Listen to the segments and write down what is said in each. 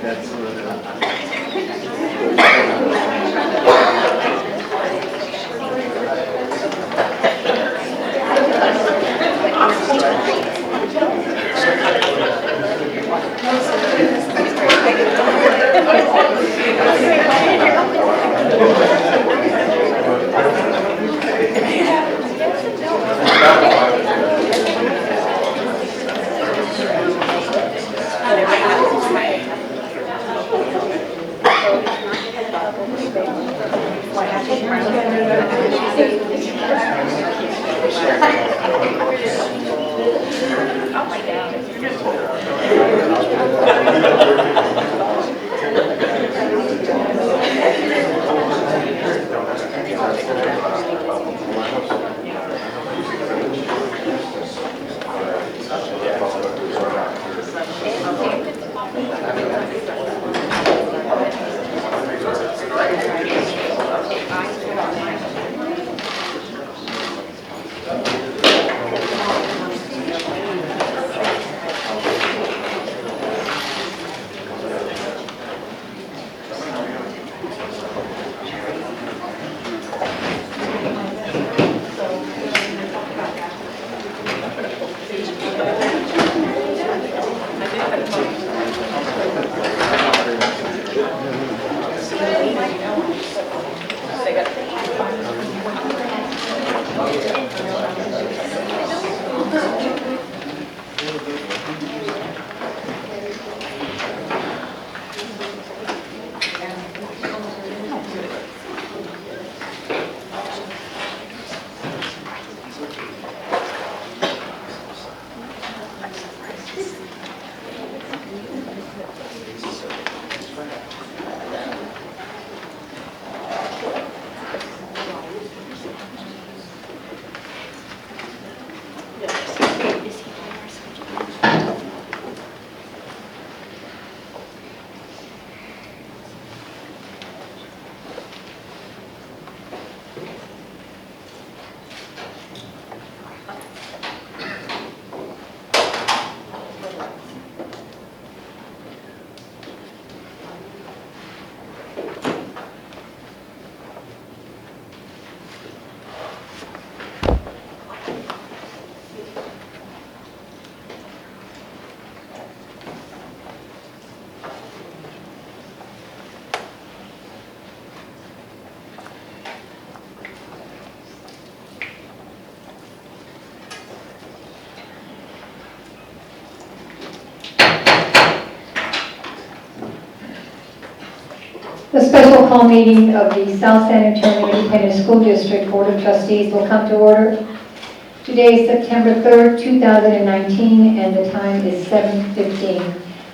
That's The special call meeting of the South San Antonio Independent School District Board of Trustees will come to order. Today is September 3rd, 2019, and the time is 7:15.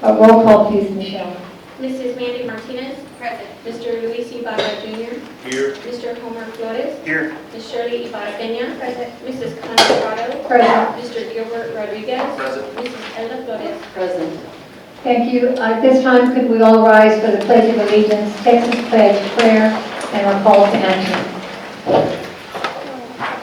Roll call, please, Michelle. Mrs. Mandy Martinez. Present. Mr. Luis Ibarra Jr. here. Mr. Homer Flores. Here. Ms. Shirley Ibarra Peña. Present. Mrs. Connie Prado. Present. Mr. Gilbert Rodriguez. Present. Mrs. Ella Flores. Present. Thank you. At this time, could we all rise for the Pledge of Allegiance, Texas Pledge, prayer, and our call to action.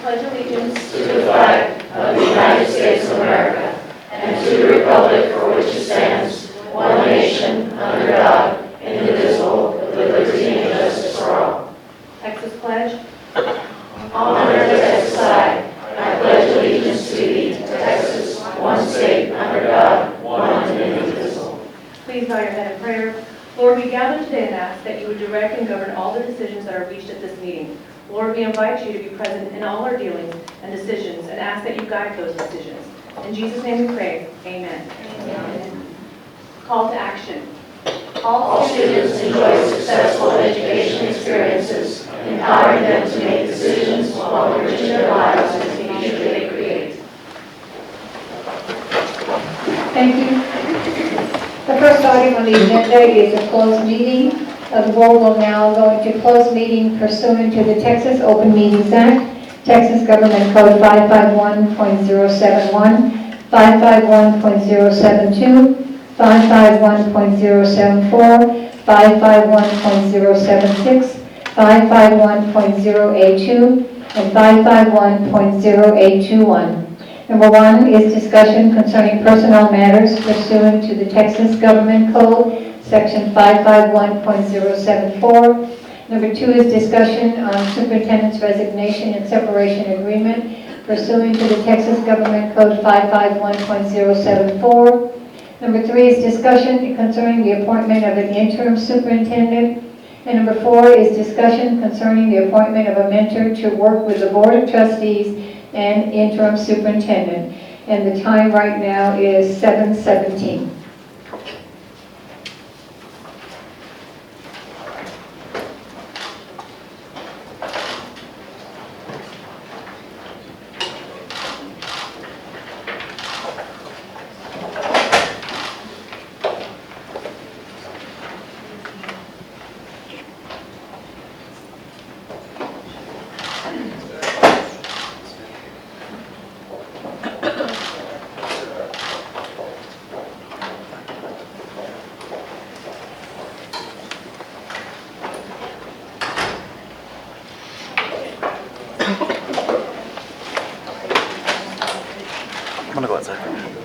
Pledge allegiance to the flag of the United States of America and to the republic for which it stands, one nation, under God, indivisible, with liberty and justice for all. Texas Pledge. Honor the Texas flag. I pledge allegiance to thee, Texas, one state, under God, one and indivisible. Please bow your head in prayer. Lord, we gather today and ask that you would direct and govern all the decisions that are reached at this meeting. Lord, we invite you to be present in all our dealings and decisions and ask that you guide those decisions. In Jesus' name we pray, amen. Amen. Call to action. All students enjoy successful education experiences, empowering them to make decisions while enriching their lives and the future they create. Thank you. The first item on the agenda is a closed meeting. The board will now go into closed meeting pursuant to the Texas Open Meetings Act, Texas Government Code 551.071, 551.072, 551.074, 551.076, 551.082, and 551.0821. Number 1 is discussion concerning personnel matters pursuant to the Texas Government Code, Section 551.074. Number 2 is discussion on superintendent's resignation and separation agreement pursuant to the Texas Government Code 551.074. Number 3 is discussion concerning the appointment of an interim superintendent. And number 4 is discussion concerning the appointment of a mentor to work with the Board of Trustees and interim superintendent. And the time right now is 7:17. I'm gonna go outside.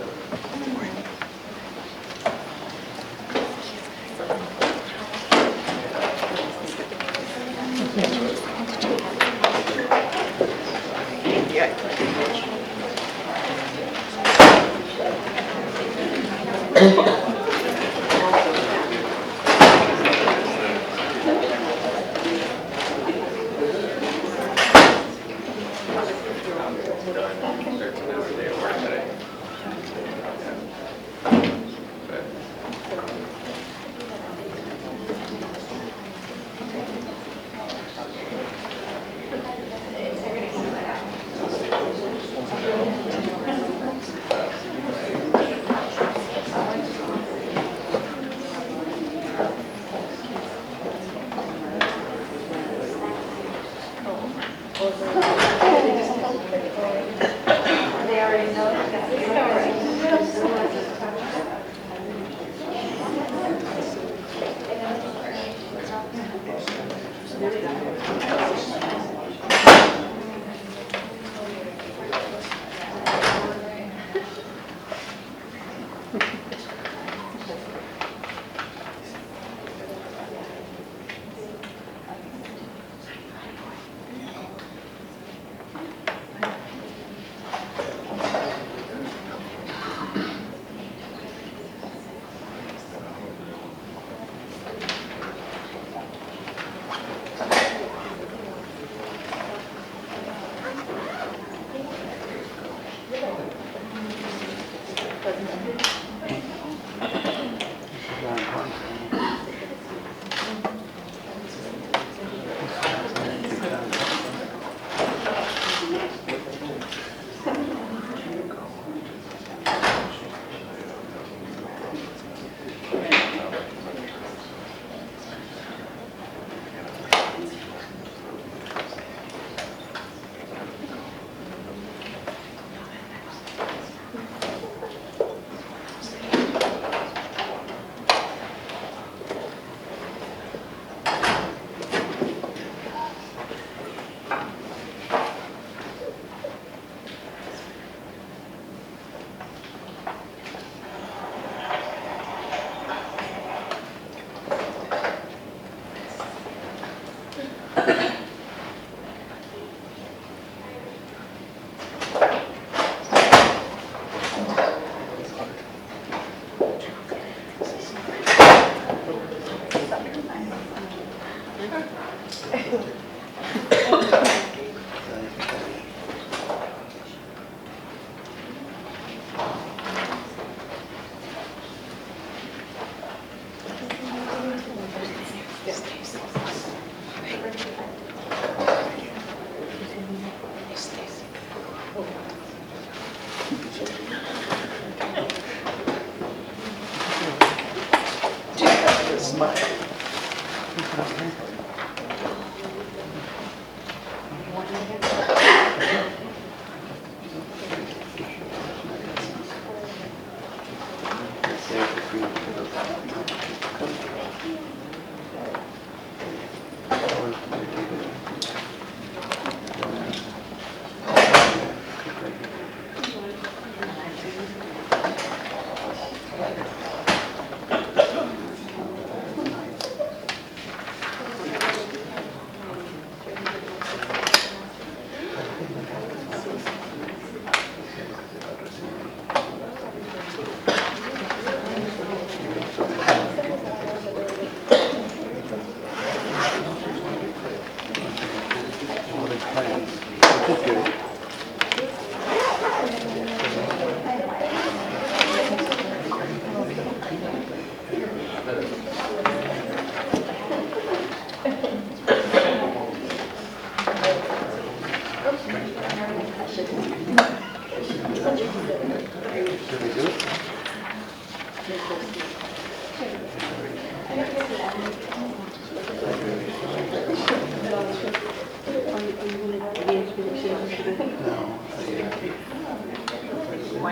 Why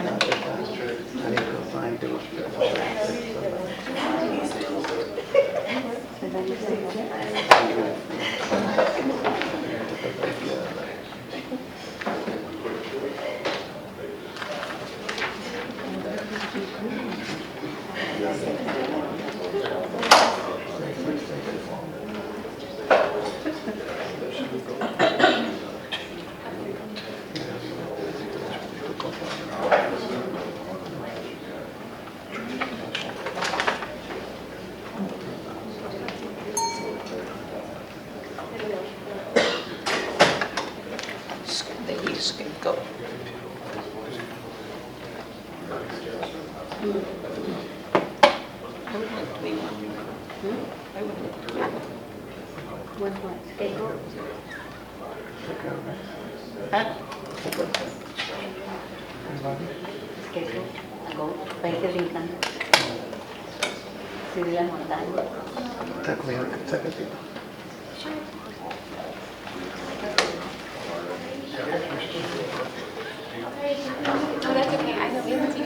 not? I need to find Go. Países brincan. Subir las montañas. Oh, that's okay. I know we have to.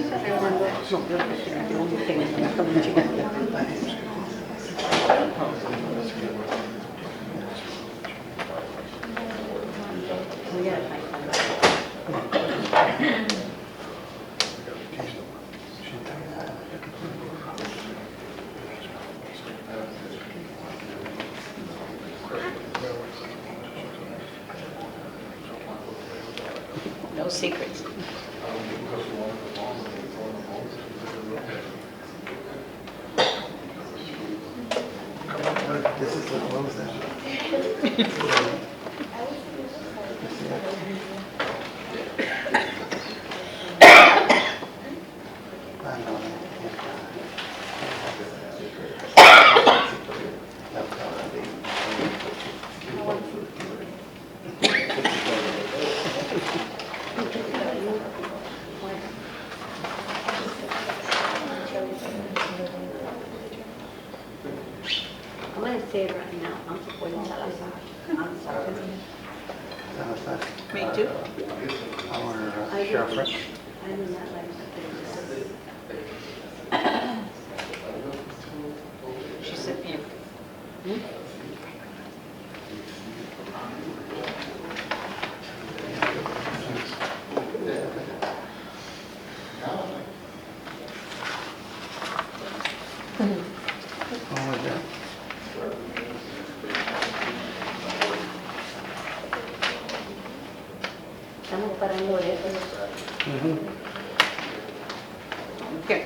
No secrets. This is what was that? I'm going to say it right now. I'm supporting Salazar. I'm sorry. Me too. Our sheriff, right? I do not like She said, yeah. What was that? Estamos parando eso. Okay.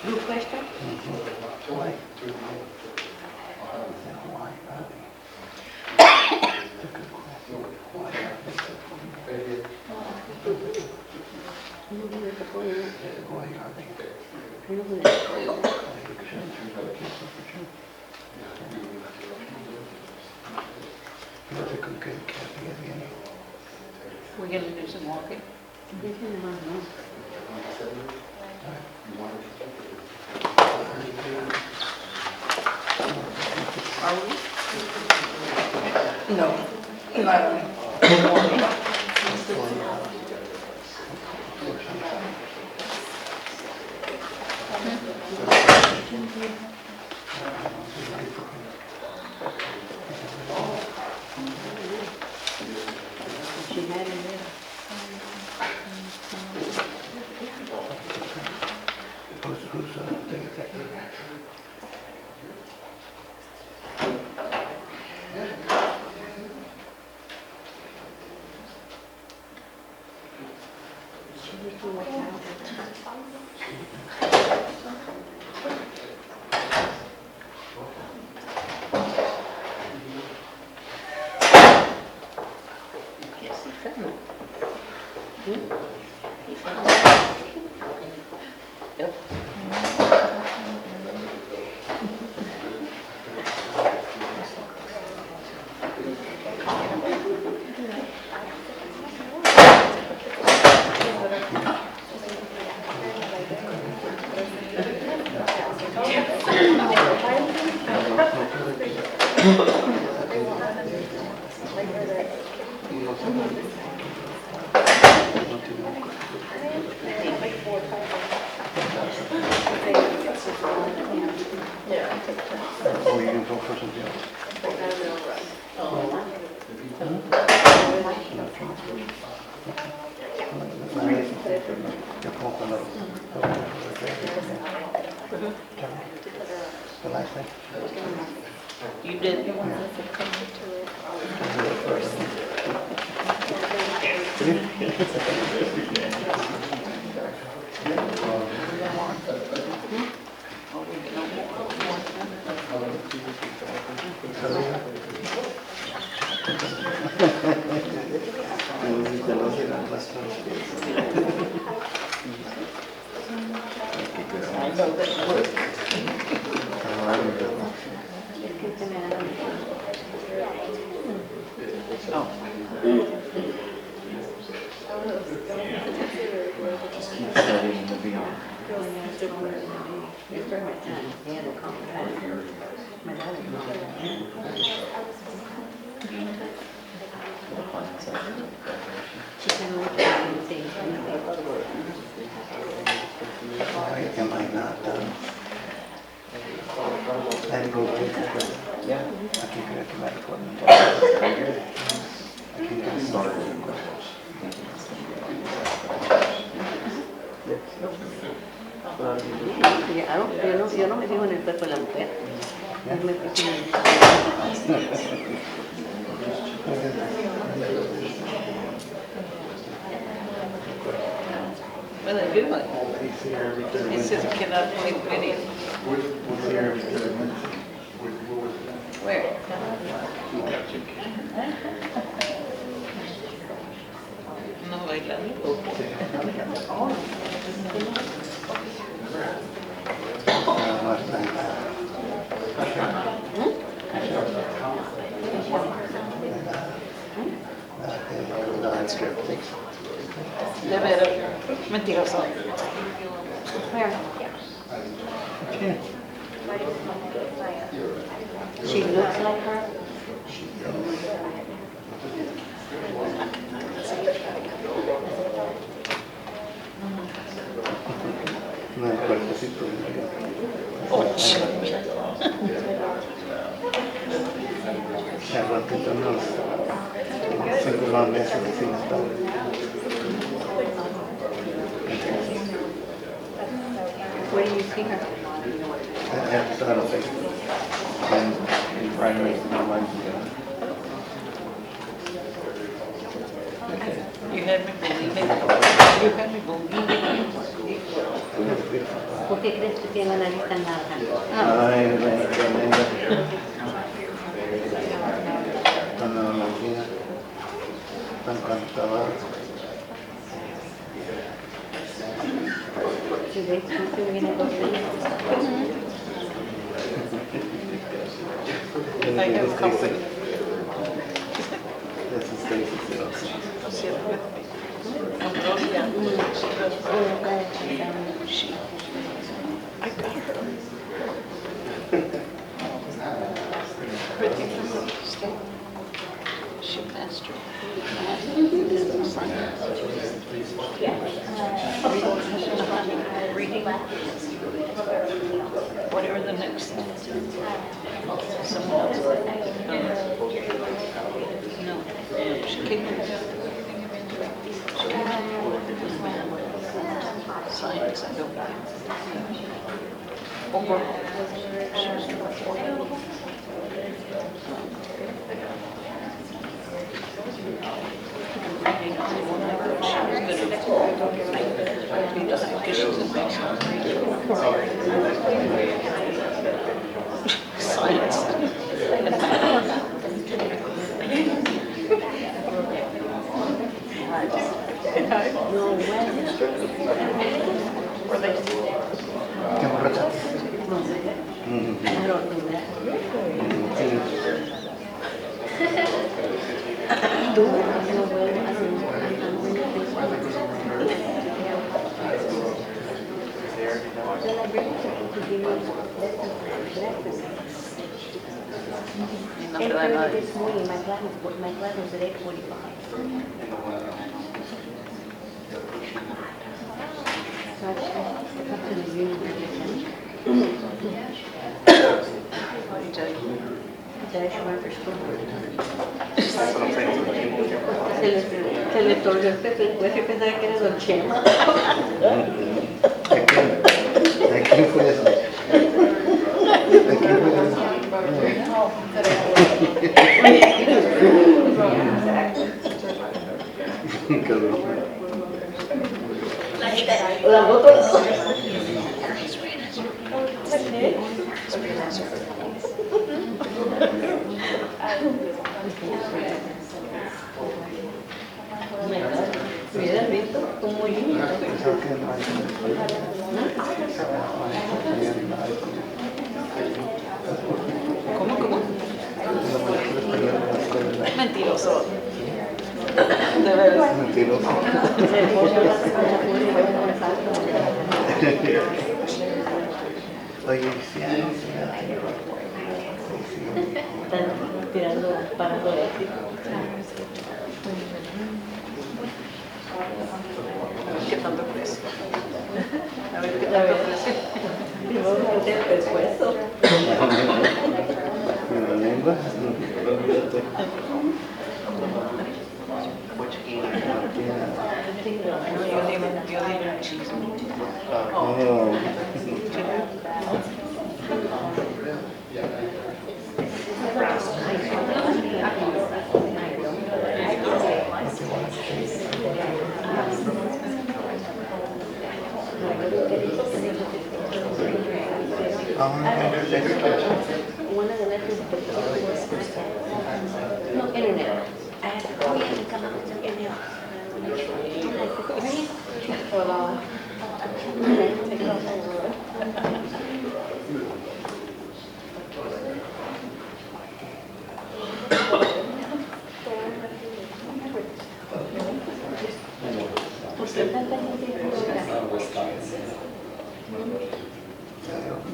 Good question. Why? Why are they? It's a good question. Why are they? Why are they? We're going to do some walking. Are we? No, not She had it there. Who's taking that? Or you can go for something else? The last thing? You did. Why am I not done? I had to go get that. Yeah. I can't get it to my equipment. I can't get it started. Yo no me fijo en el cuerpo de la mujer. Me fijo en Well, they do like, it says it cannot take video. Where? No bailando. De veras, mentiroso. She looks like her. No, el cuerpecito. Se aguanta unos 5 más meses así está. Where do you see her? I have to start on Facebook. And in primary, online. You had me believing. You had me believing. ¿Por qué crees que tiene la nariz tan larga? Ay, cuando la tía, tan cantaba. Si ves, no viene dos días. I have company. This is Stacy Sales. Sit with me. Mongolia. She. I got her. Pretty good. She mastered. Reading. Whatever the next thing is. Someone else. No, she came in. Science, I don't know. Overall, she was reading, she was good at because she's a basic science and math. No, when? Were they? ¿Qué borracha? I don't do that. Tú, no, bueno, I don't know. No te da nada. This morning, my class was at 8:45. So I just come to the union. Se le torció el Pepe, después que pensaba que era Don Chema. ¿A quién fue eso? ¿A quién fue eso? La moto. Hubieras visto cómo iba. ¿Cómo? Mentiroso. De verdad. Mentiroso. Oye, sí, Están tirando, parando eléctrico. ¿Qué tanto crees? A ver, ¿qué A tanto ver, crees? primero me el pescuezo. la lengua. Yo digo chisme. Oh. Una de las no, internet. Hola.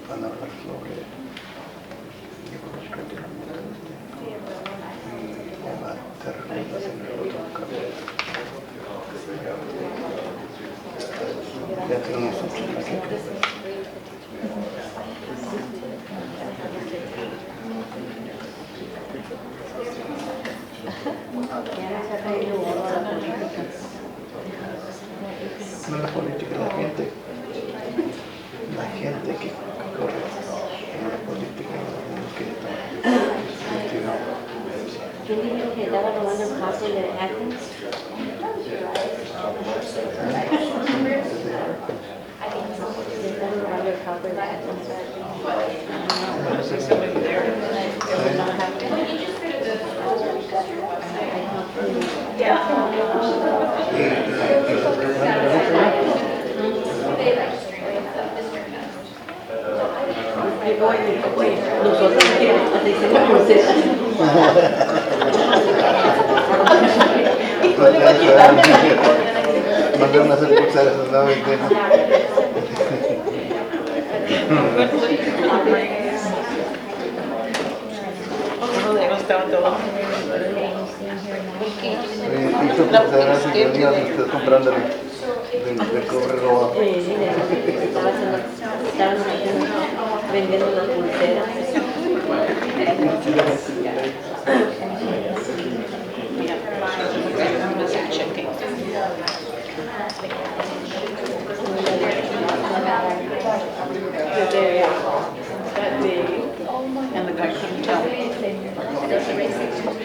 Van a hablar sobre ya tenemos otro paquete. No la política, la gente que corre, no la política, ¿Quién dijo que estaba robando el cárcel de Athens? Estaba robando el cárcel de Athens. Nosotros así hicimos pulseras. ¿Y cuál le va a quitar? Mandaron a hacer pulseras en la ventana. No estaba todo. Hizo pulseras y venían ustedes comprándole de cobre robado. Estaban vendiendo las pulseras. And the guy couldn't tell.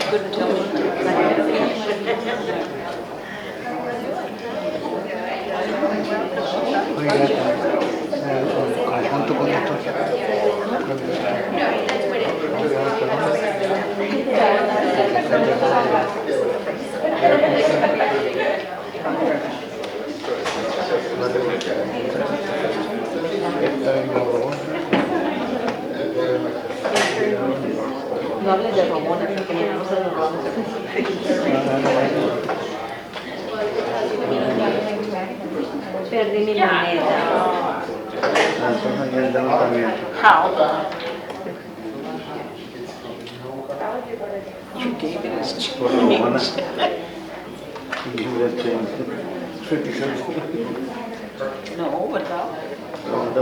Couldn't tell me. Oiga, conjunto con esto. No hables de Ramona, porque no se nos vamos. Perdí mi moneda. Entonces ya andamos también. How? You gave it as Por Romana. change. Give it a change. 50 cents. No, without. $1.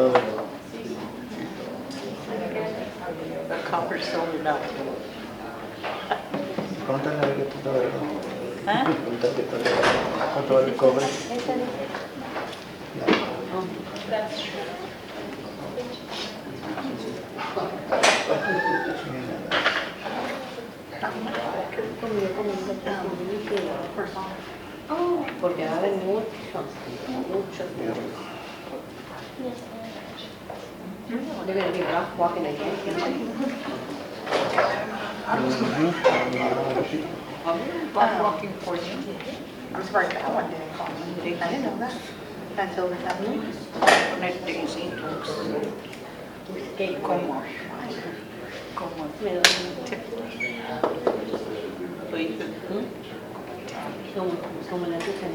The copper sold it out. Pregúntale a ver qué tanto vale. ¿Ah? Pregúntale qué tanto vale. ¿Cuánto vale el cobre? Porque va a haber muchos. They're gonna be rough walking again. Rough walking for you. I'm surprised that one didn't call me. I didn't know that until this afternoon. Con el Daisy como lo hice. Como la tuya.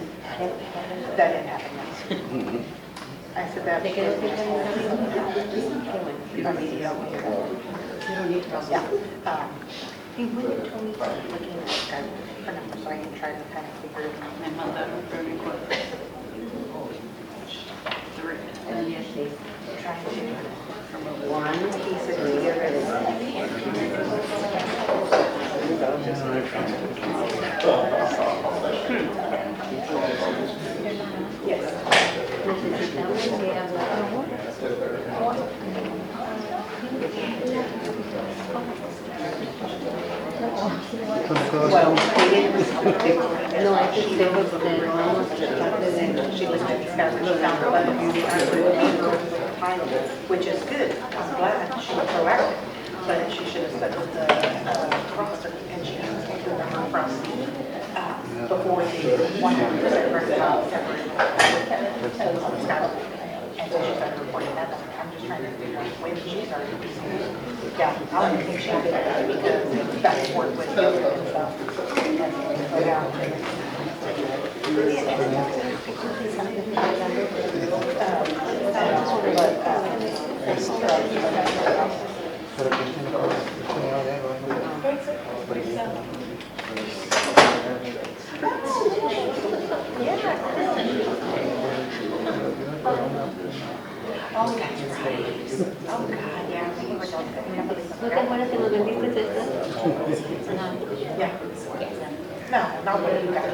That didn't happen. I said that. ¿Te quedó cerca de la Qué bueno. Yeah. He went to me looking at that for numbers, so I can try to kind of figure it out. Me mandaron very quick. Three. Trying to One. piece it together. Yes. Necesitamos que hablar. Well, they didn't respond. No, hay que ser porque lo vamos a tratar de ver. She looked at the sky, she found a lot of beauty title, which is good. I'm glad she was proactive, but she should have stuck with the roster, and she has to do her from before the 100% reconciled separate. And so she started reporting that. I'm just trying to figure out when she started. Yeah, I don't think she did that because that's work with the and stuff. So, yeah. Pero que tiene como disponible de algo, Oh, that's right. Oh, God, yeah. We were talking about ¿No te acuerdas que nos vendiste esta? Yeah. No, not what you got.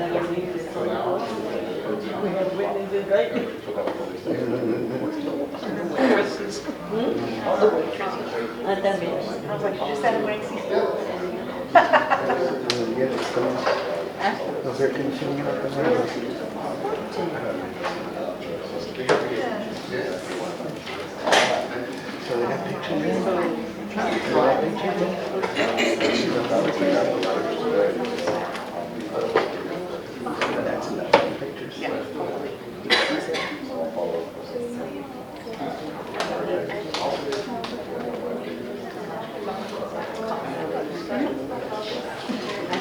Ah, también. I was like, you just said Lexi. no sé qué enseñó la primera. So they got pictures in. They got That's enough pictures.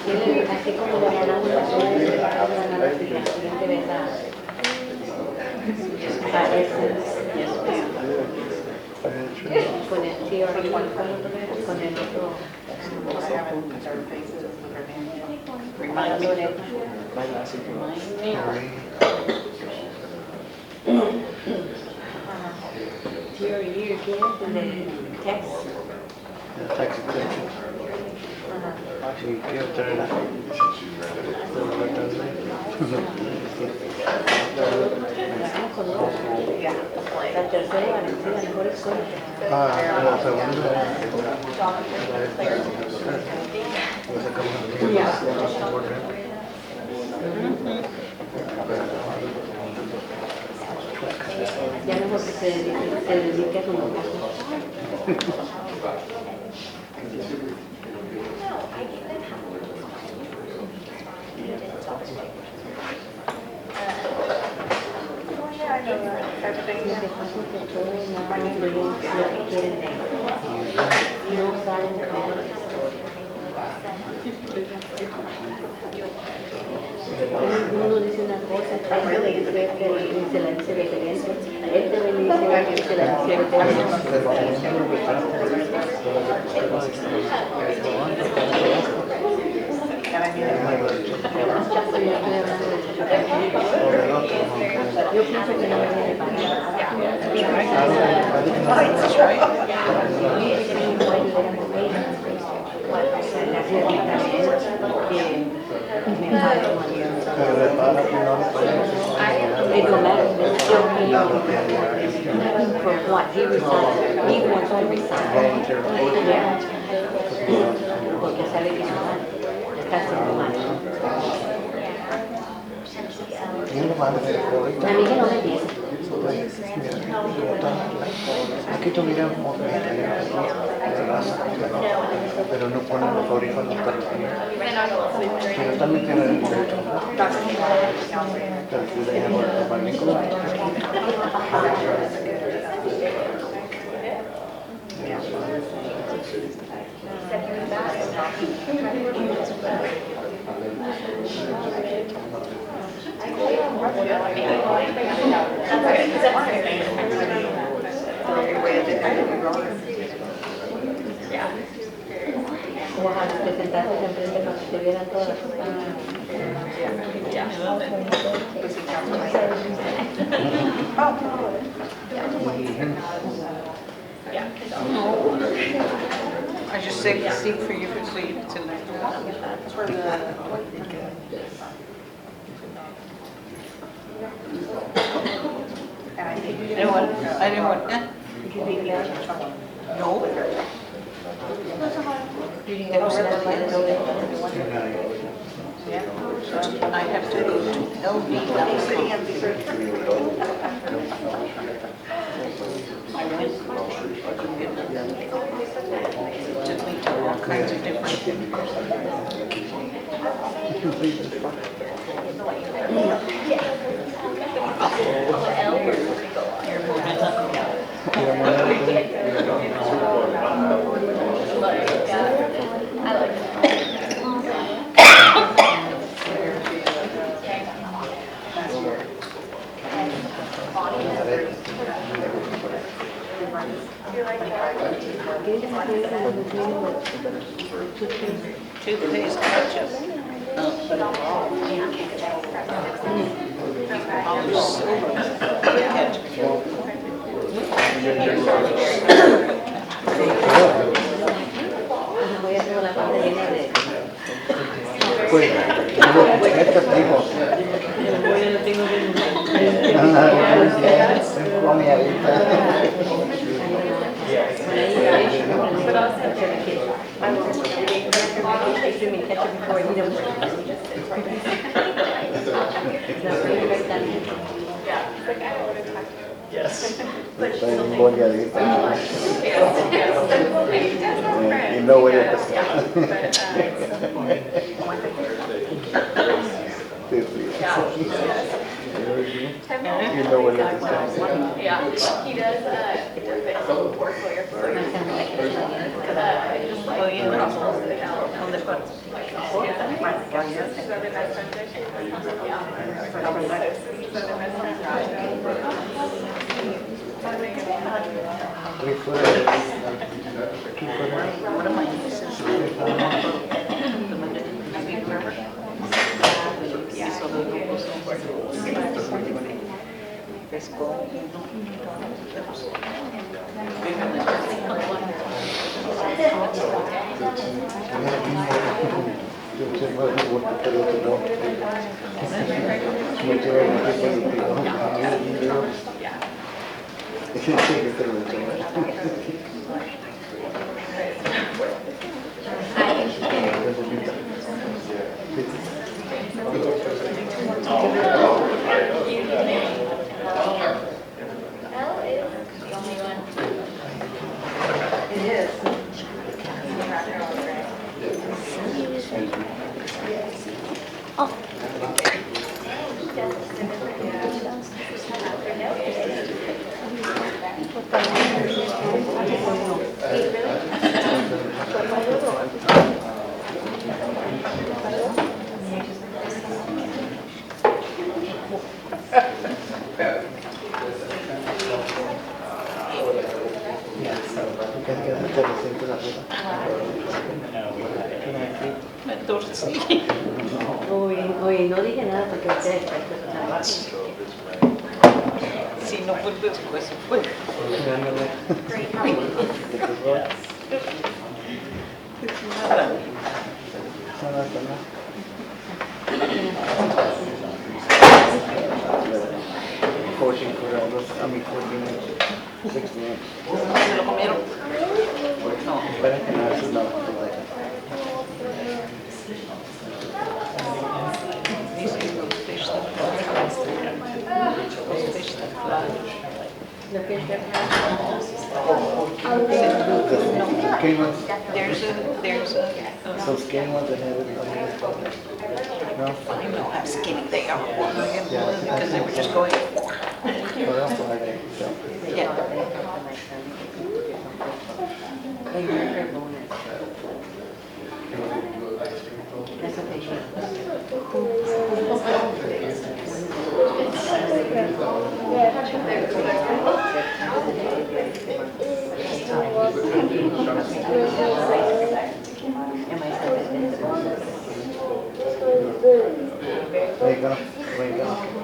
Así como lo ganamos la siguiente vez con el tío con el otro I haven't put their faces with their names. Remind me. tío year ¿qué? Text. Tax exemption. Sí, quiero traer la La tercera Valentina, mejor escuela. la segunda lo sacamos aquí. Ya mejor que se dedique a su casa. Everything. Lo que pasa es que todos nada más ven lo que quieren ver. No saben ver. Uno dice una cosa, este dice que se la dice referente, este me dice que se la dice yo pienso que no me viene para me falta un año. Pero de para que no le podemos It don't matter, but still from what he resigned, he wants to resign. Yeah. Porque sabe que su madre está haciendo mal. Y lo más de hoy. A mí que no me dice. Aquí tuvieran otra pero no ponen los audífonos para los niños. Pero también tienen el derecho. Pero si dejan el abanico. Ojalá presentaste enfrente para que te vieran todas. I just saved the seat for you so you can sit next to I didn't want, no. I have to go to LB. I went, I couldn't get it. Took me to all kinds of different toothpaste ketchup. Voy a hacer una parte llena de... Pues, este primo. Yo no tengo que... Come ahorita. Soy un boleadito. Y no voy a pasar. Y no voy a pasar. Yeah, he does work lawyer for Oh, yeah. On the front. One of my nieces, so they go Oye, no dije nada porque usted es si no vuelves, pues se fue. Nada. Coaching for almost, 14 minutes, 6 minutes. ¿Se lo comieron? No. Espera que no, eso no. These are those fish that fly. Those fish that fly. The fish that The skinny ones, There's a, those skinny ones that have it on here. No? I know how skinny they are. Yeah. Because they were just going. What else are they? Yeah. That's okay. There you go. There you go.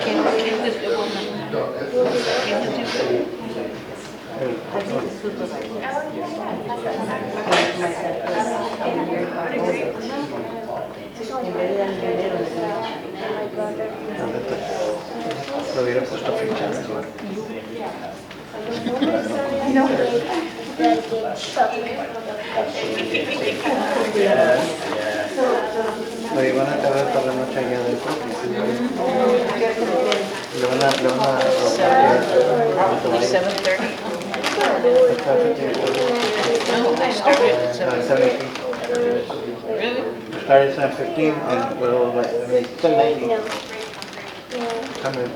¿Quién les llevó ¿Quién les llevó? Lo hubiera puesto ficha mejor. Oye, van a acabar toda la noche allá adentro. Le van a 7:30. No, they started at 7:30. Really? Started at 7:15 and we'll like 7:19. Come in.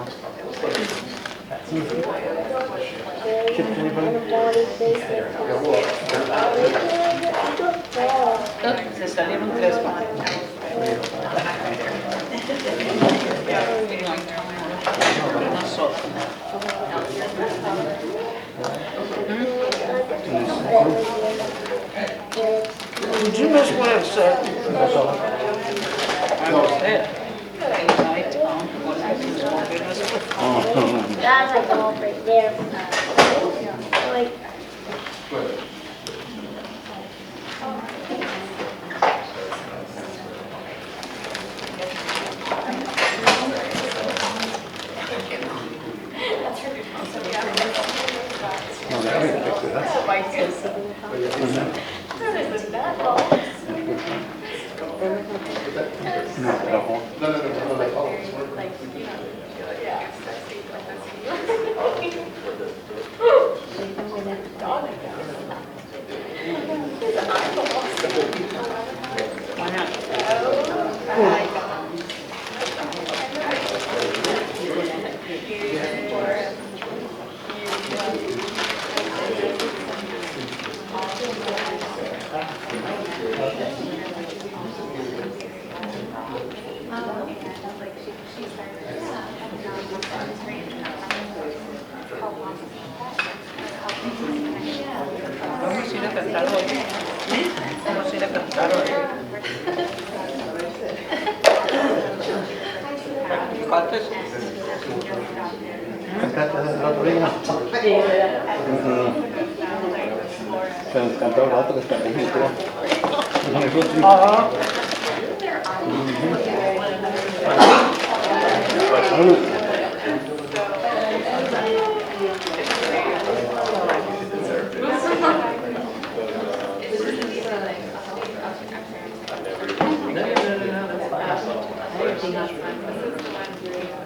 Chips, anybody? Se salieron 3 más. Una sola. Did you miss what I said? I said, night on what I was smoking was That's like all right there. Like, No, that would be good, huh? No, pero Vamos a ir a cantar hoy. Vamos a ir a cantar hoy. ¿Cuántos? ¿Cantaste el otro día? Se nos cantó el rato que está ahí, creo. Ah.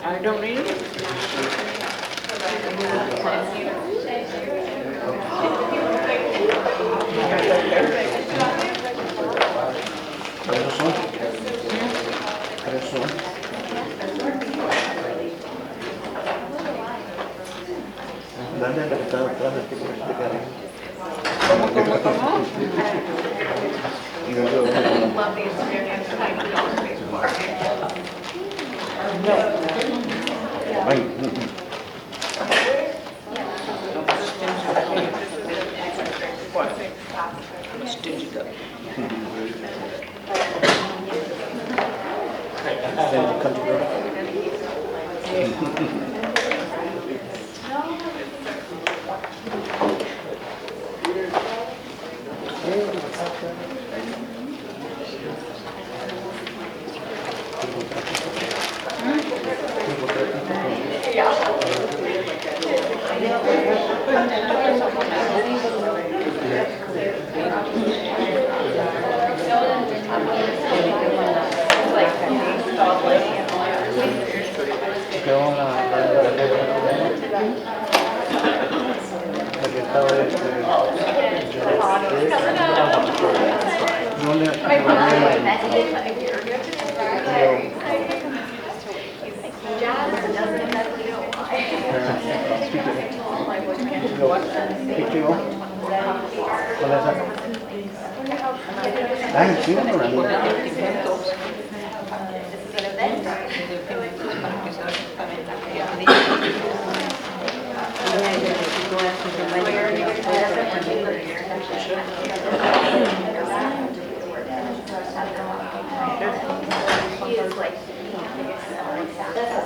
I don't need it. ¿Tres son? ¿Tres son? Dale a la que está detrás del tipo que te queda. ¿Cómo? Y luego ay, Stingy guy. then you come to girl. I haven't seen him around here.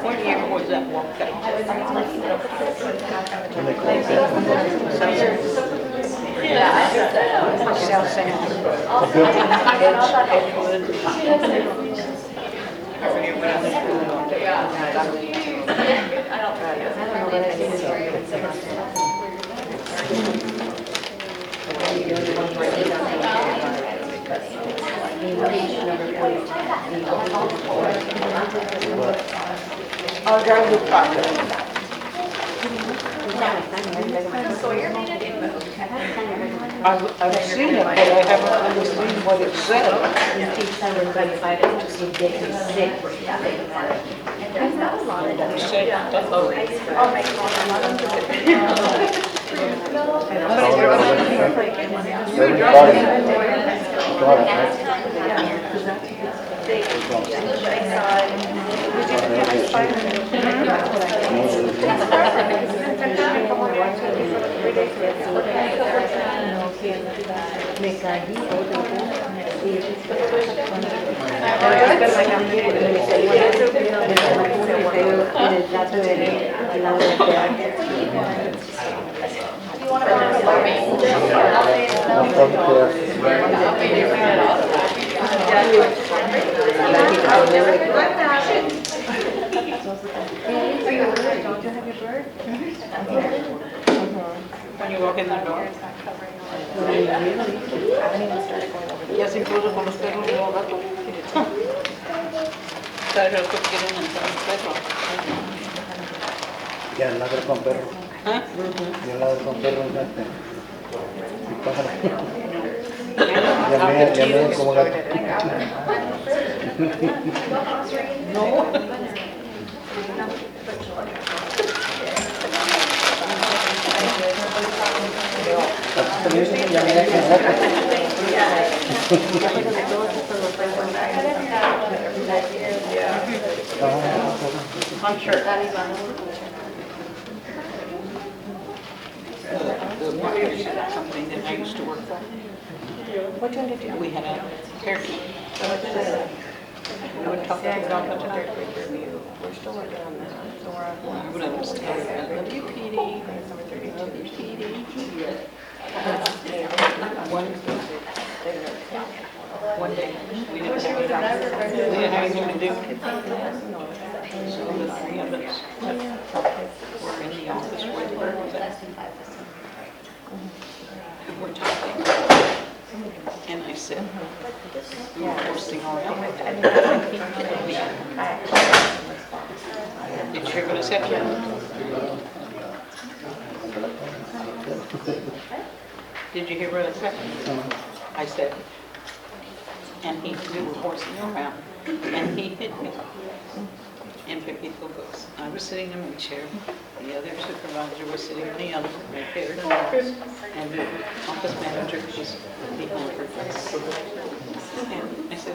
What year was that walk out? When they close it. South San. I'll drive the truck. I've seen it, but I haven't understood what it said. It said, when you walk in the door. Y así incluso con los perros y los gatos. ¿Sabes lo que quieren entrar los perros? Ya el ladro con perro. ¿Ah? Ya el ladro con perro. Y pájaro. Ya me como gato. No. Ya me como gato. I'm sure. Something that I used to work for. What one did you? We had a parakeet. We would talk about the review. We're still working on that. So we're on one of those WPD. One day, we didn't have anything to do. So the three of us were in the office with her. We're talking. And I said, you're posting all out. Did you go to second? Did you hear what I said? I said, and we were horsing around, and he hit me and picked me up books. I was sitting in my chair, the other supervisor was sitting in the other, right there, and the office manager was behind her. And I said,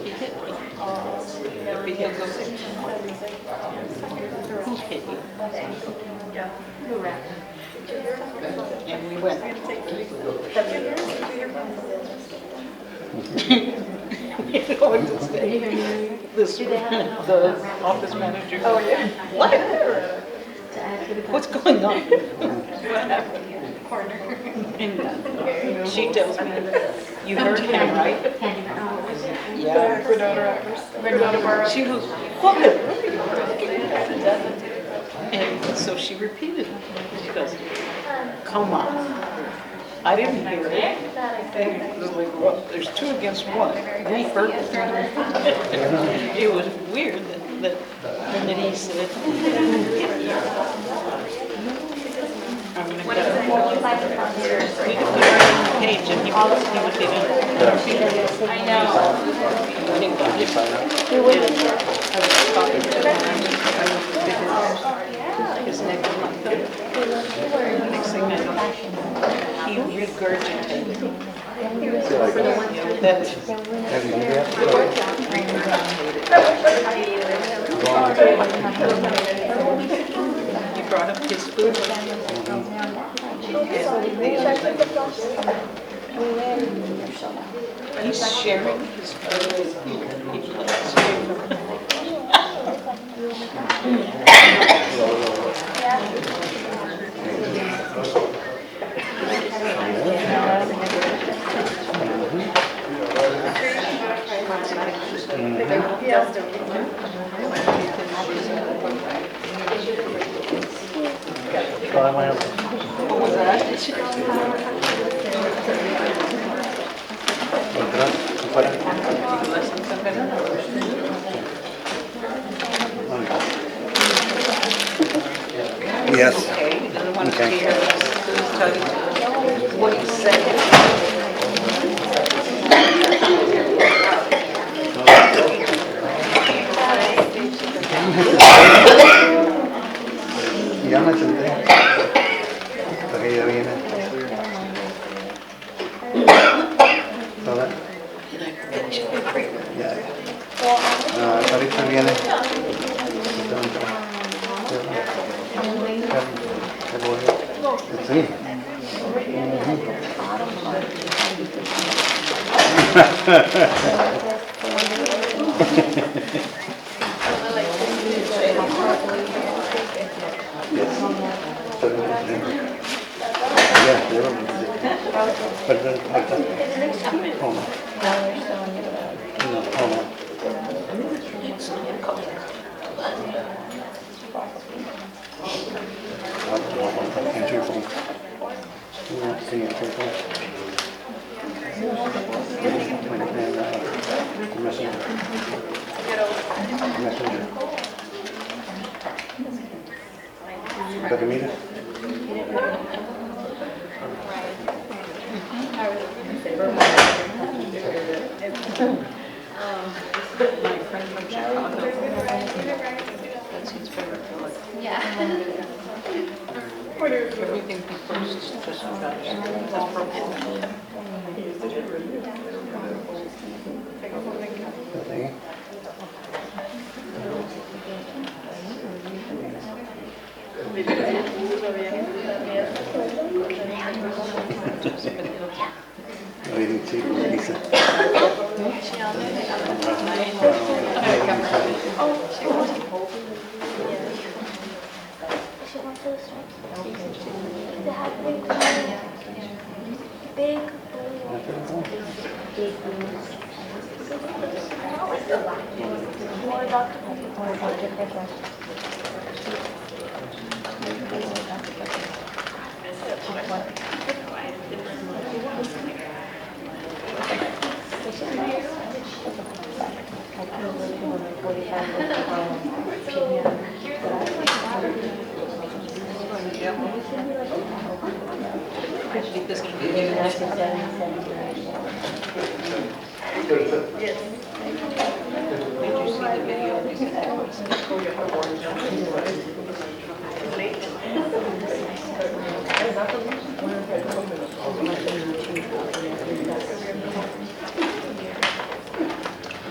he hit me. The big he'll go, who hit you? And we went. You know what to say? The office manager. Oh yeah. What? What's going on? What happened? And she tells me, you heard him, right? Yeah. She goes, what? And so she repeated it. She goes, come on. I didn't hear it. And it was like, well, there's 2 against 1. Reaper. It was weird that he said, I'm gonna go. We could put it right on the page and he would be done. I know. I was talking to him and his neck was like that. Next thing I know, he regurgitated. That Have you do that? he brought up his food. He's sharing his food with people else. What was that? Lessons are better. Yes. Okay, he doesn't want us to Okay. hear us. He's telling us what he said. Ya me senté. Porque ya viene. ¿Toda? Ya. Ahorita viene. Sí. My friend from Chicago, that's his favorite color. Everything he posts just about that's purple. Big. This can be used. Did you see the video? They said that was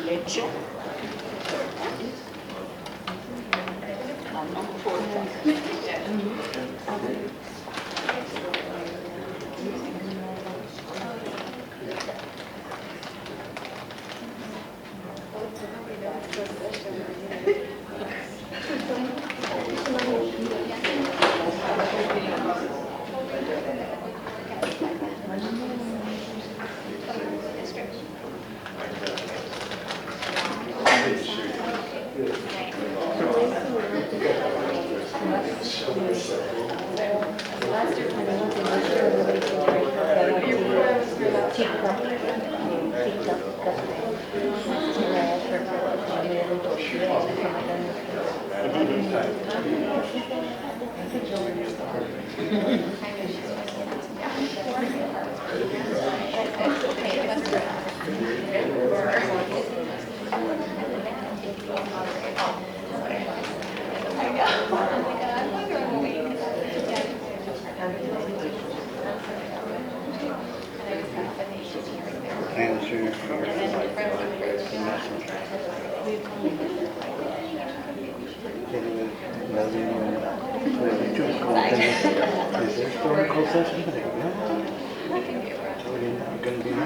leche. On number 4. manager or is there still a closed session today? No. So you're not gonna be on?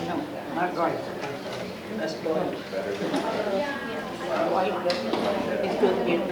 No, not going. That's good. It's good here.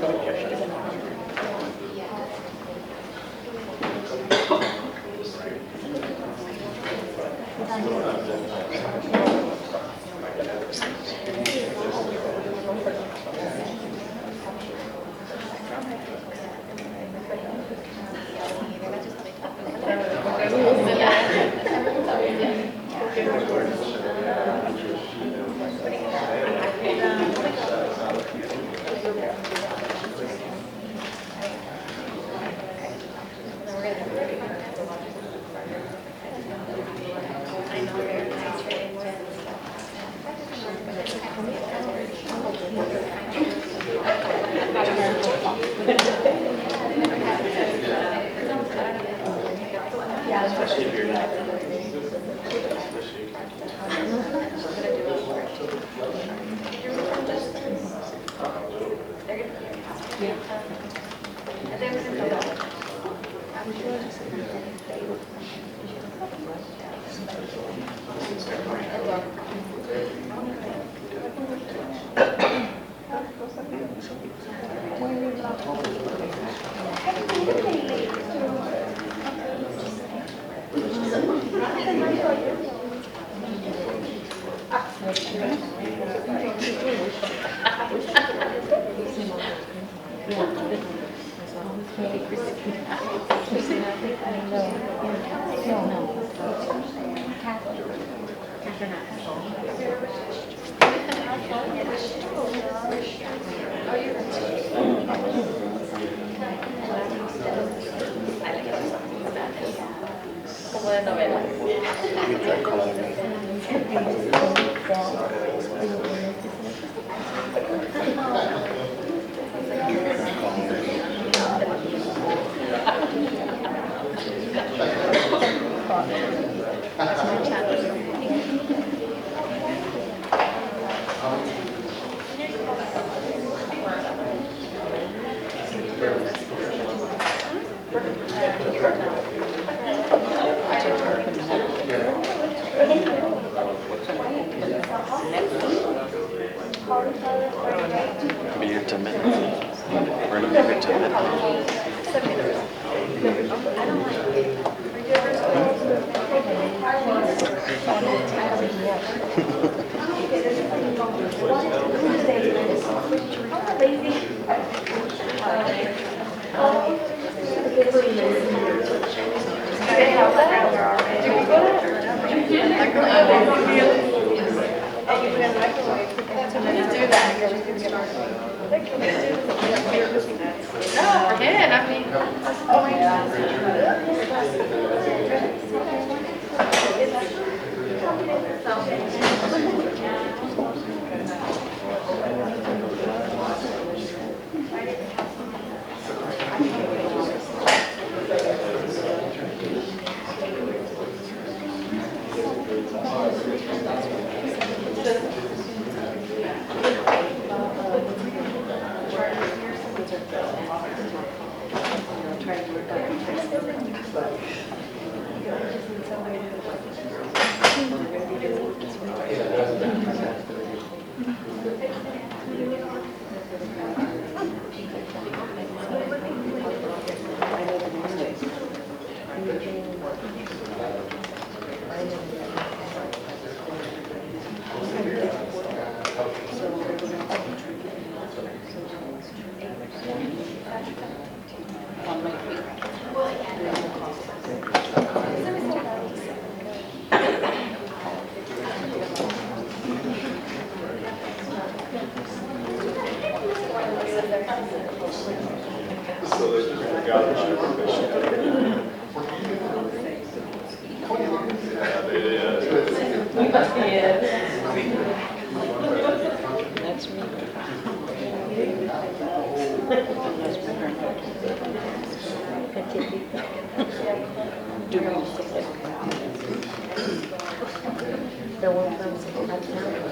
Be here 10 minutes. We're gonna be here 10 minutes. No, forget it, I mean. That's me. The one from uptown.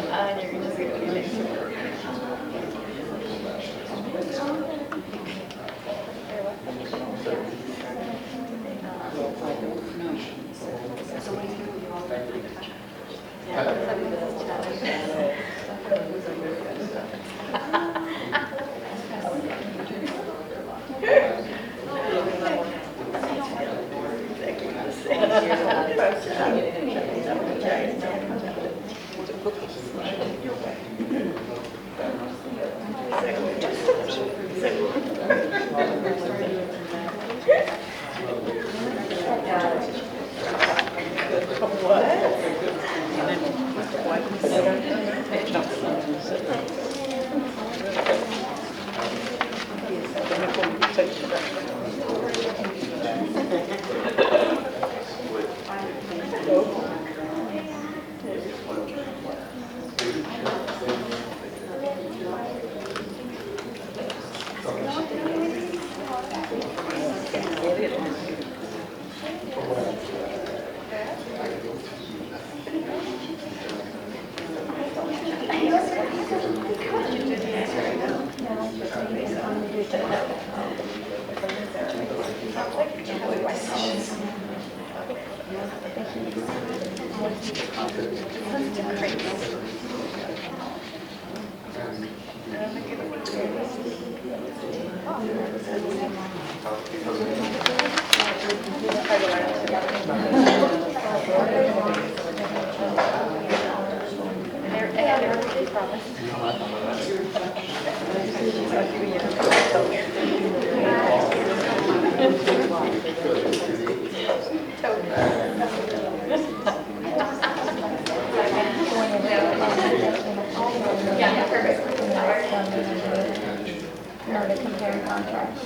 No, to compare contracts.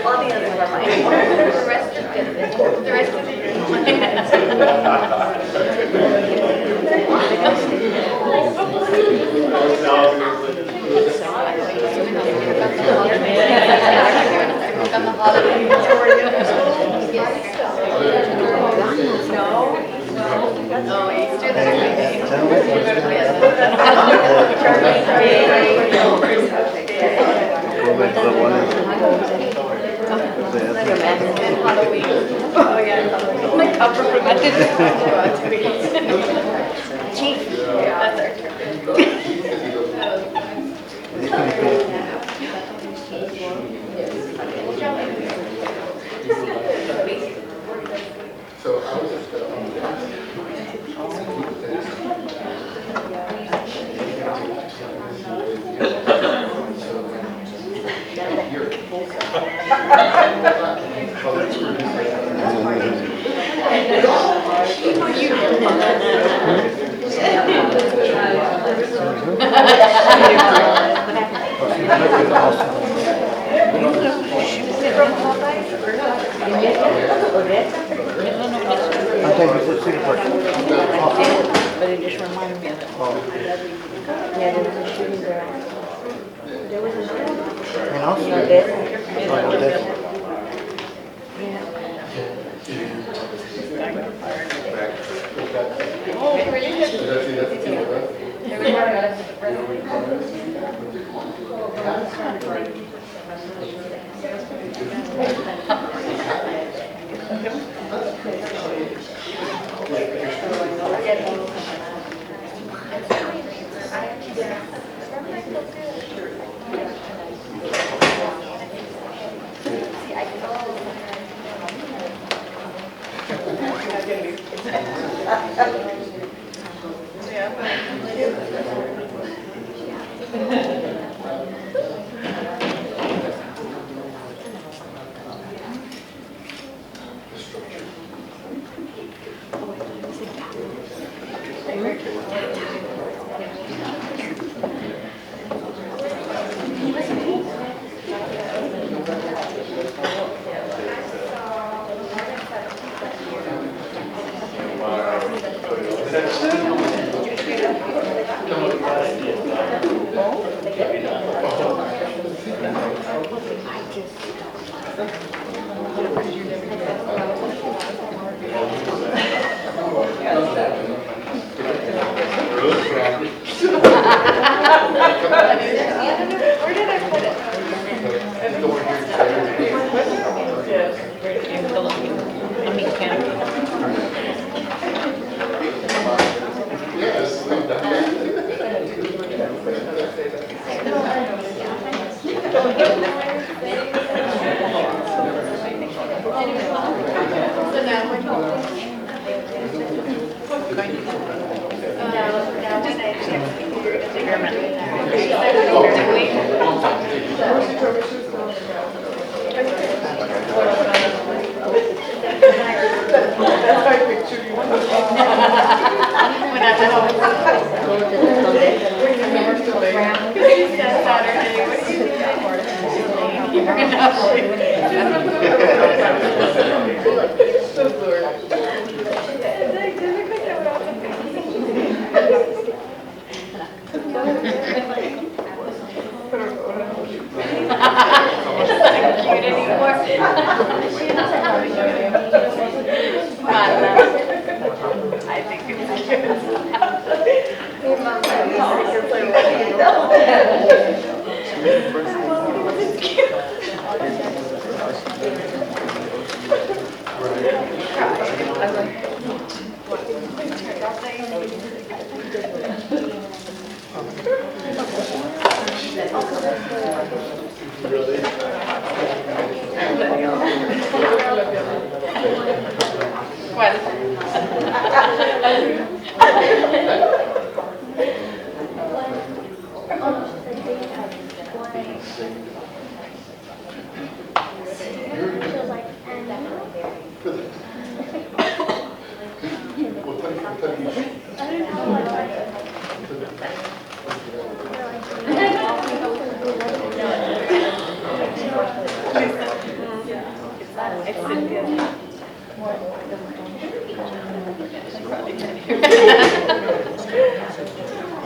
All the others are mine. The rest of it. The rest of I'll take you to the city park. But it just reminded me of it. Yeah, there was a shooting there. There was a shooting. You know? No death. Oh, no death.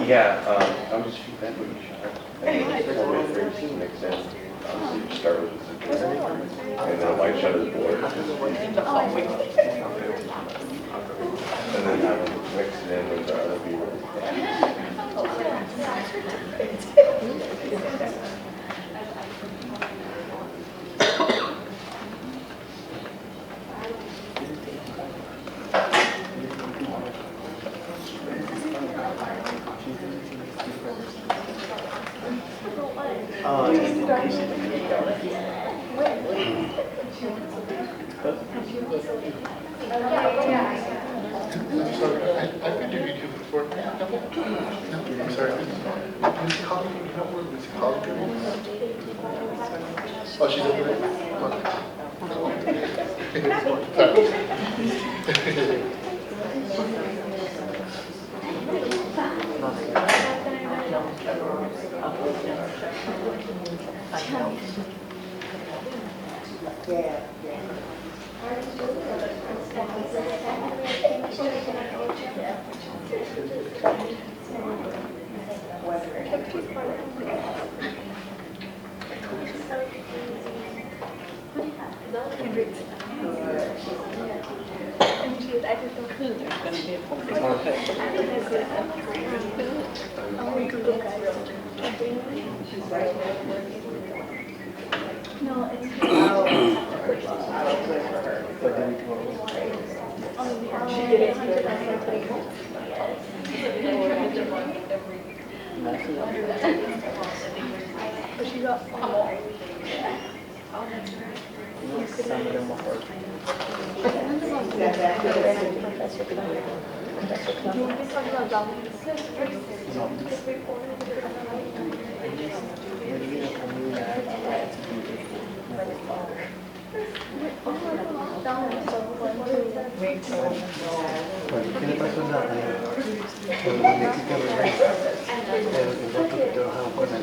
Yeah, I'm just that would be shy. Makes sense. Obviously, you start with the superintendent, and then white shut of the board. And then have them mix it in with the other people. I'm sorry, I've been doing YouTube before. No, I'm sorry. Lucy Holly, you know where Lucy Holly is? Oh, she's over ¿Qué le pasó a la muñequita bebé? El vato que trabajaba con él.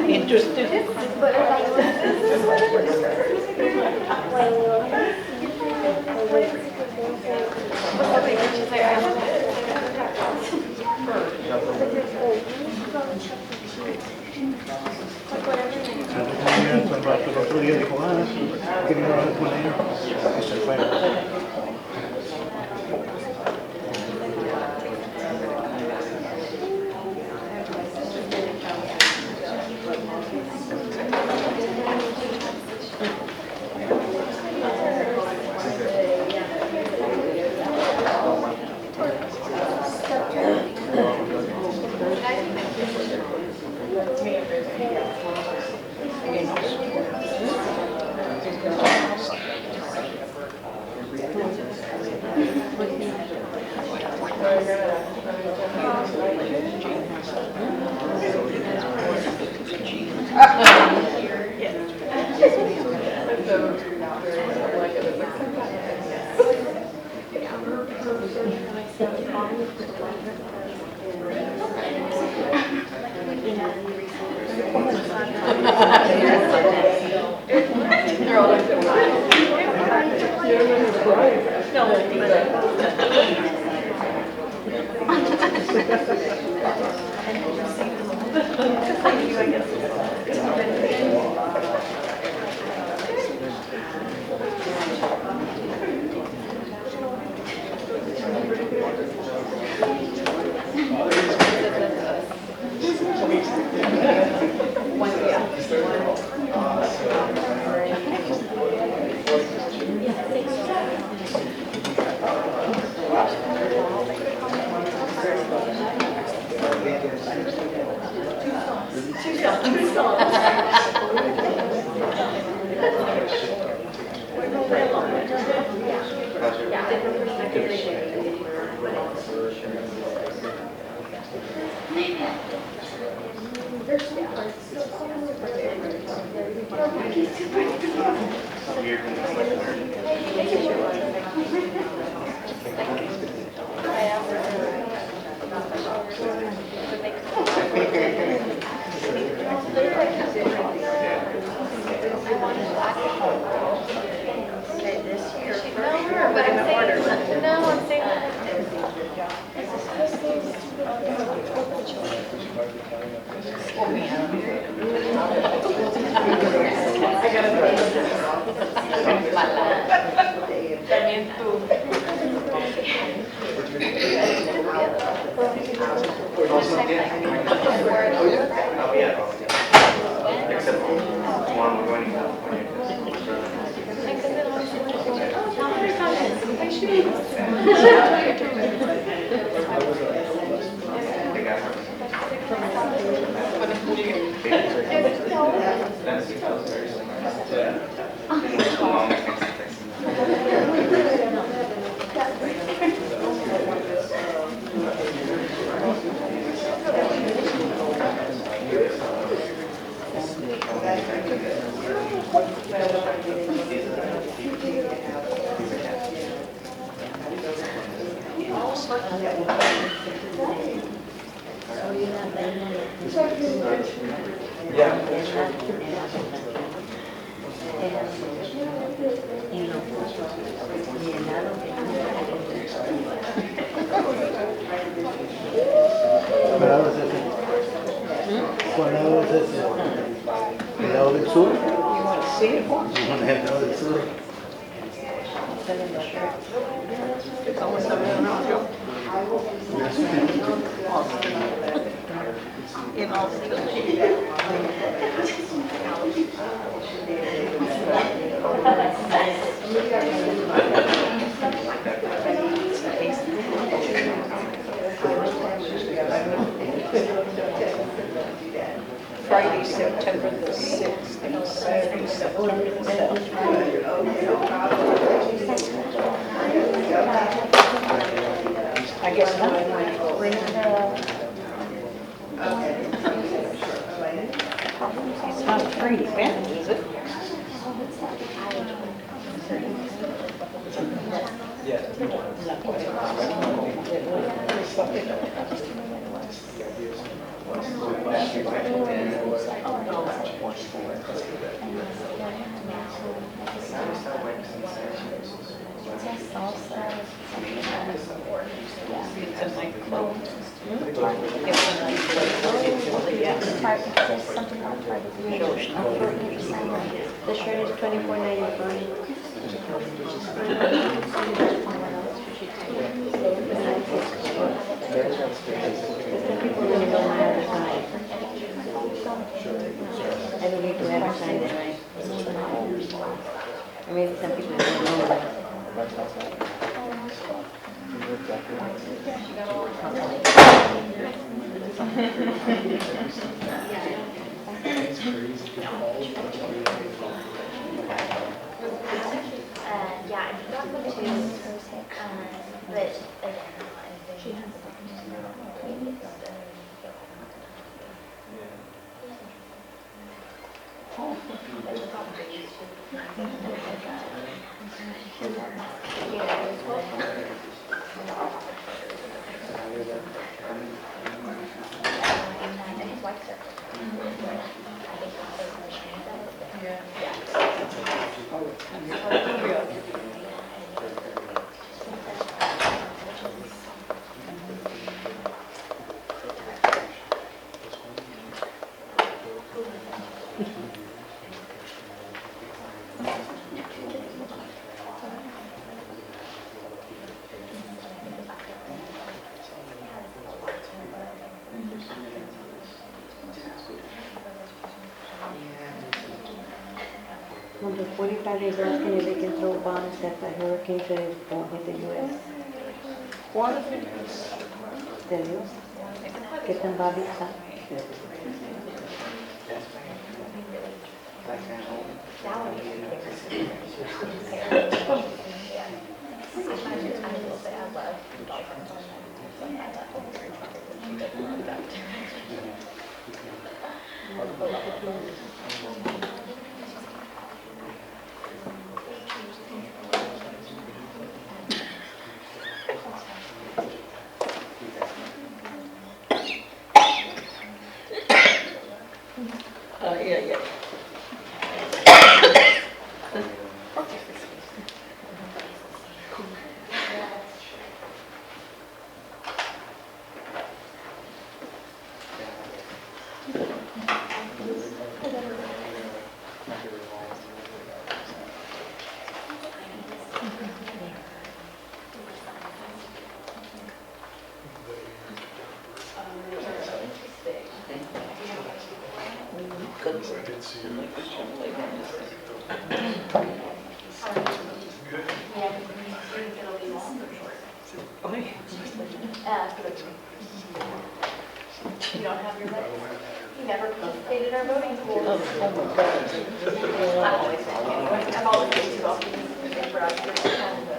Interested. El otro día dijo, quería hablar con ella. Y se fue. ¿Cuál lado es ese? ¿El lado del sur? Sí, Juan. El lado del sur. ¿Cómo está bien, no? You know, Friday, September the 6th, and Saturday, September the 7th. I guess not. It's not a free event, is it? It's a nightclub. It's a nightclub. Yeah. Something on the shirt is $24.95. People really don't know how to sign. I don't need to advertise it, right? I mean, some people don't know that. Yeah, I got them too. But again, Well, the 45 days asking if they can throw bombs at the hurricanes that won't hit the U.S. What? ¿De Dios? ¿Qué tan babi está? Yeah. You don't have your votes? You never participated in our voting pool. Oh my God. I've always been, anyway. I've always been too often for us to attend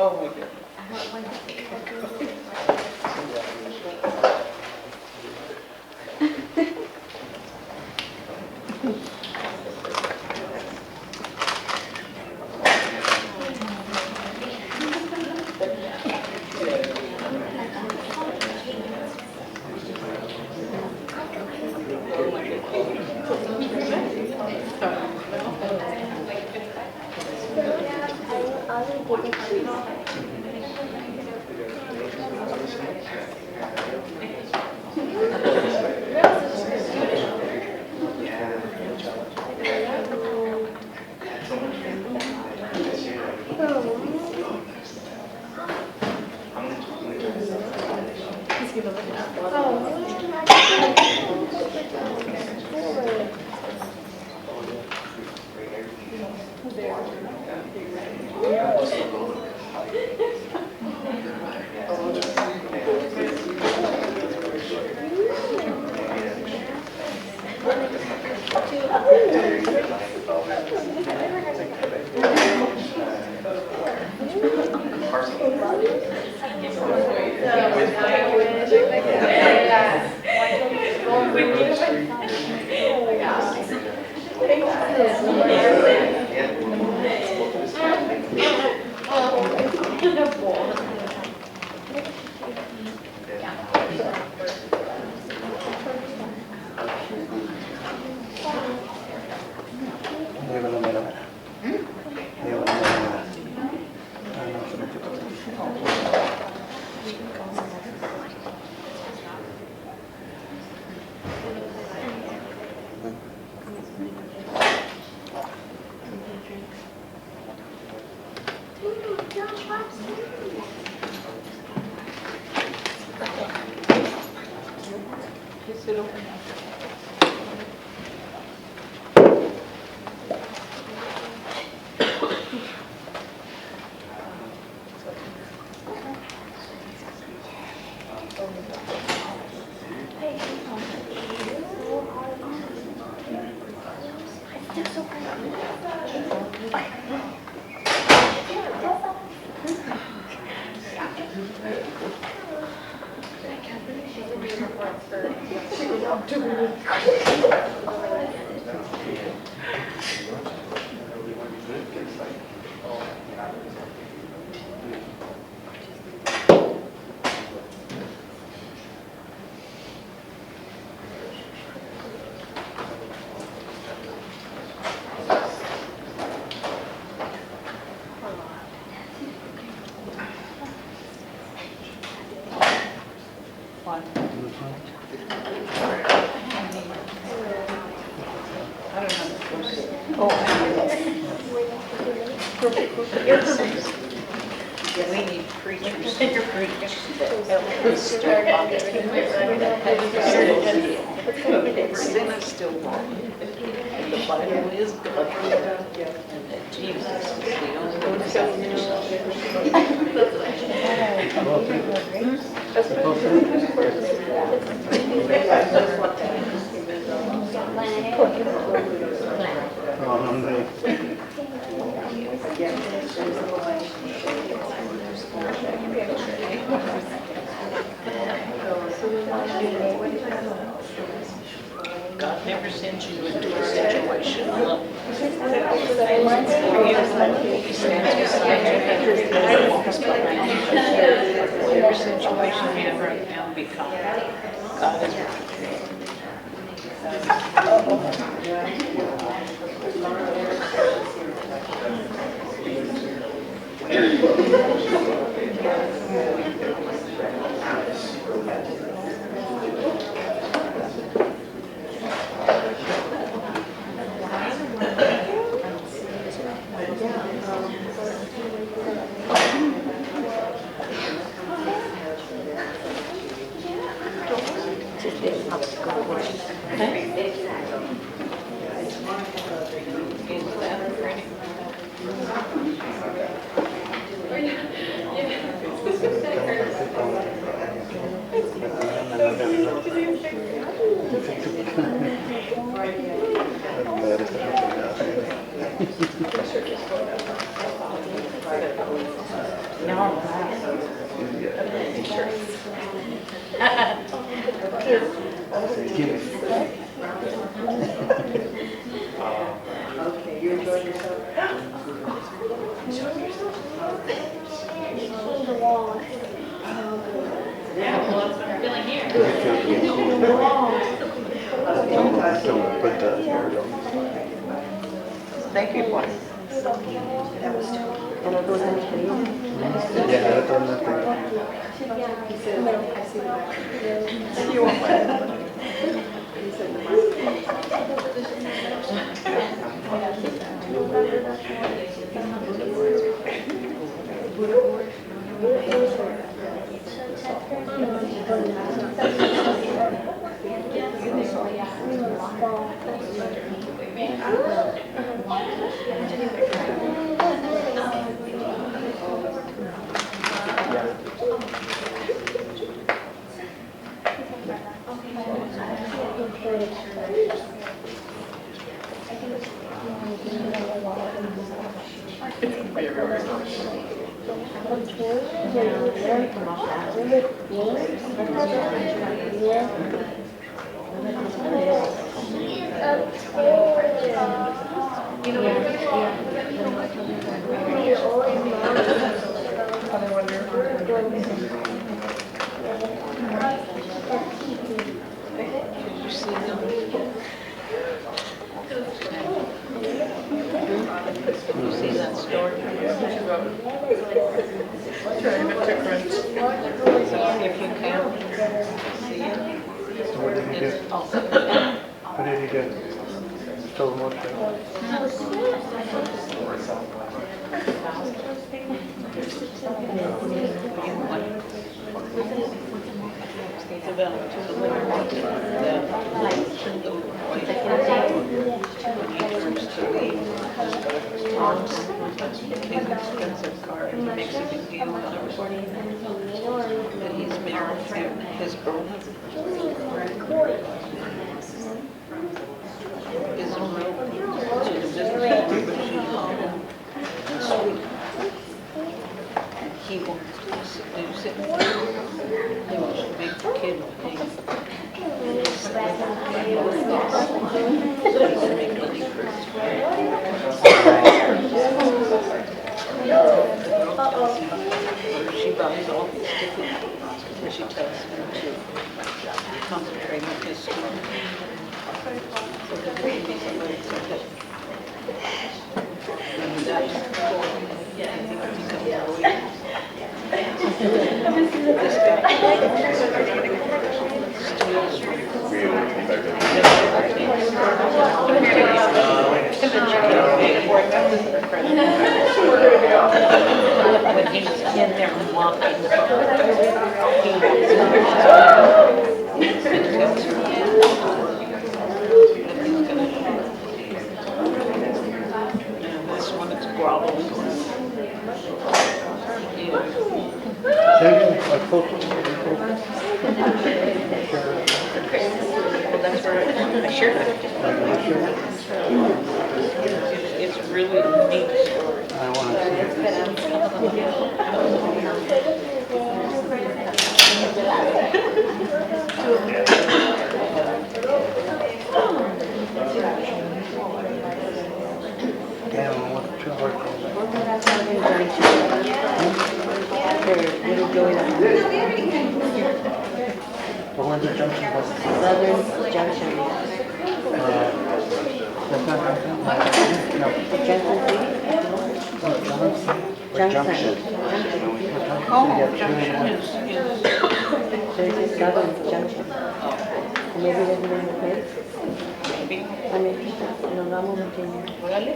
Oh my God. We need preachers that help us start sin is still wrong. And the Bible is God. And that Jesus is the only salvation. God never sends you into a situation alone. He stands beside you and walks behind you. Whatever situation you have right now, be calm. God is with you. Okay, you enjoyed yourself? Thank you, boy. That was too. Did you see them? You see that story? If you can, see it. So what did he do? It's also, What did he do? Still emotional? they developed to the winter, the lights and the white. When he turns to leave, his mom's big expensive car, he makes a big deal out of it. That he's married to his brother. Is a real, she's a businesswoman, but she's humble and sweet. And he wants to sit he wants to make the kid pay. He's to make money for his she buys all his tickets, and she tells him to concentrate on his school. So that he can be somebody so that when he dies, I think he becomes a lawyer. This when he was in there and walking, he tells her that he's gonna, this one is groveling. Thank you. I posted. Well, that's where I shared it. It's really a neat story. I want to see it. Damn, what the children. But when's the junction? Southern Junction. That's not Junction? No. Johnson. Oh, Junction is, There's a Southern Junction. Maybe there's another place. maybe, I mean, no, no, I'm over to you. really?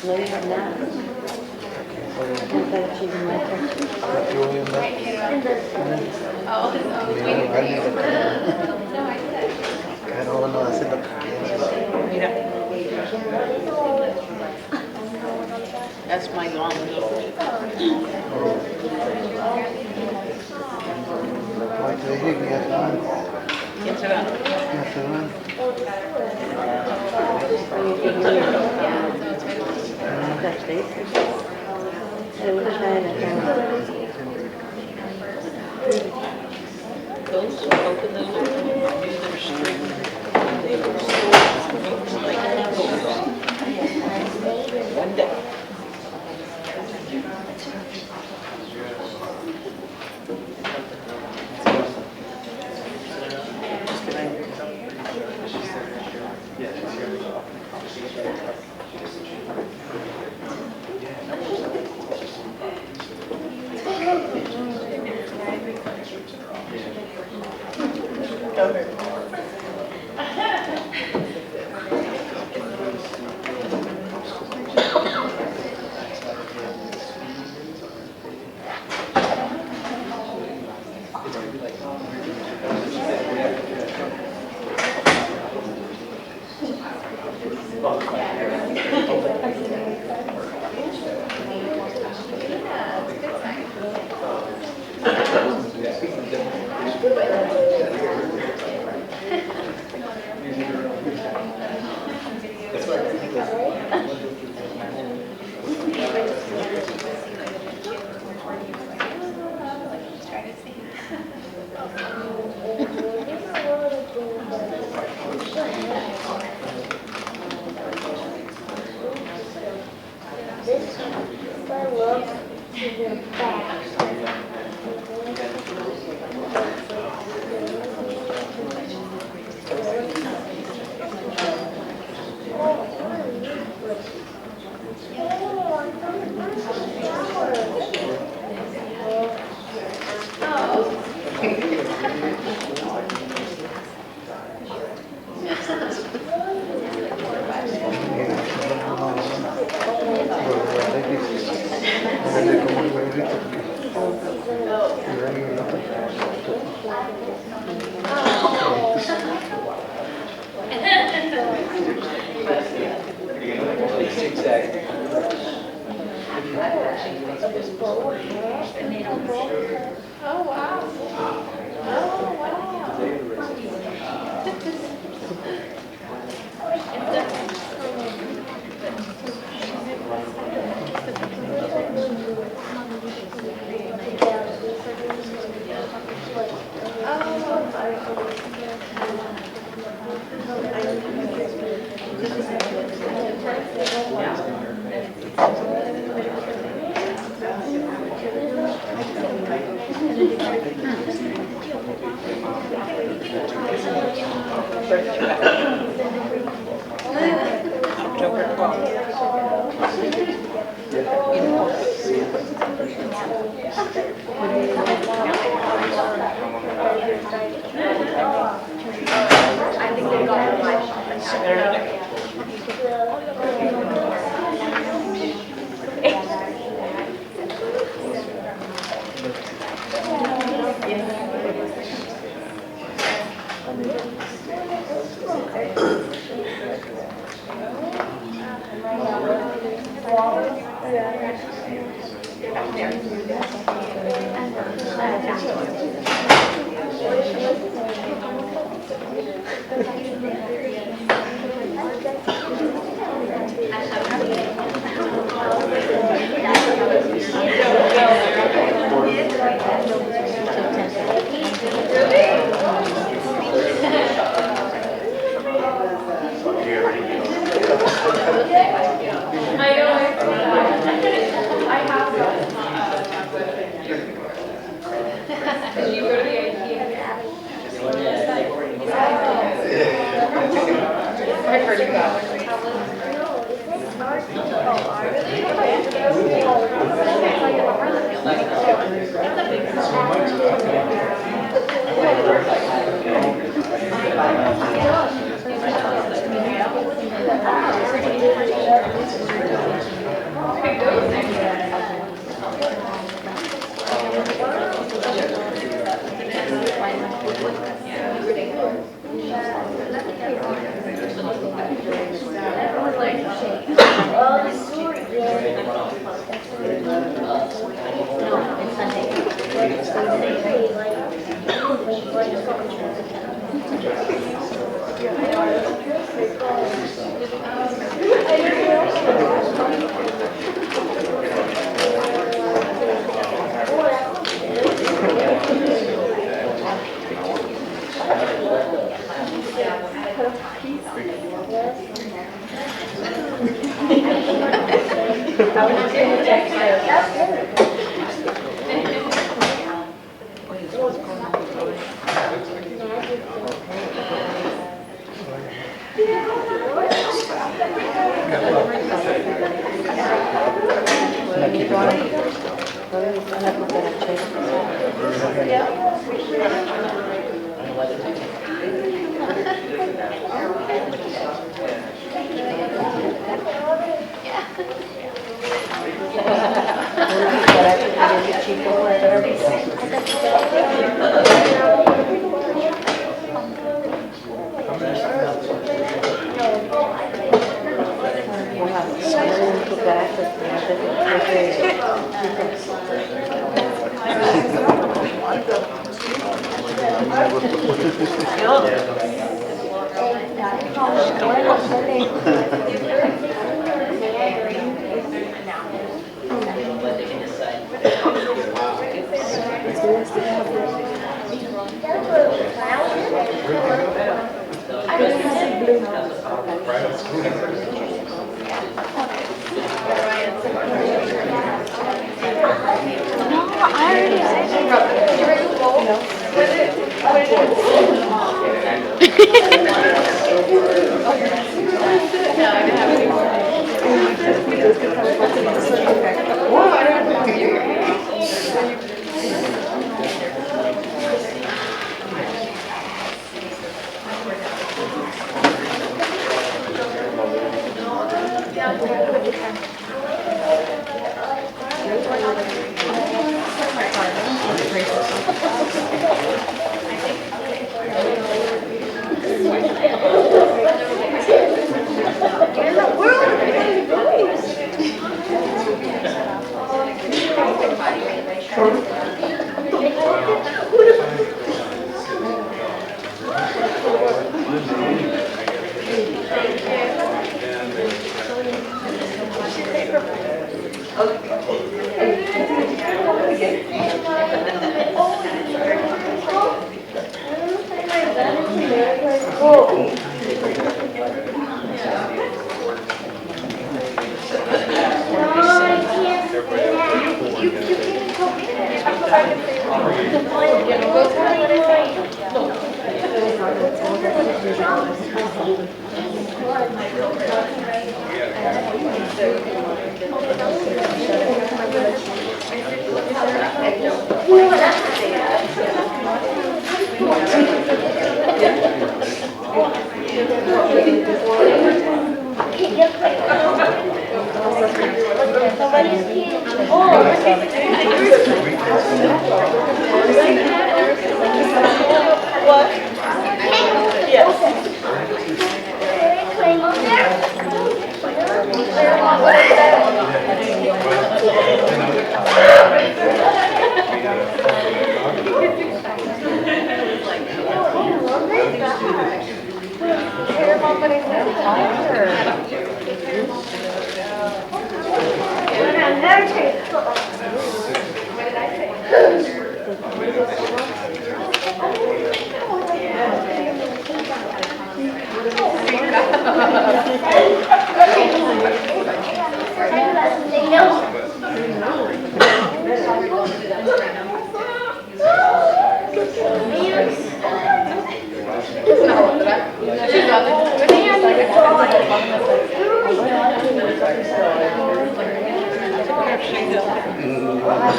No, you have not. I thought she's in my country. Julian, I don't know, I said the Mira. That's my long note. Like they hit me at the end. ¿Quién se va? Yes, the end. Are you taking your touch base? I was trying to Those who open the door knew their strength. They were so books like those. One day. October 12th. I think they got her live shot. Saturday.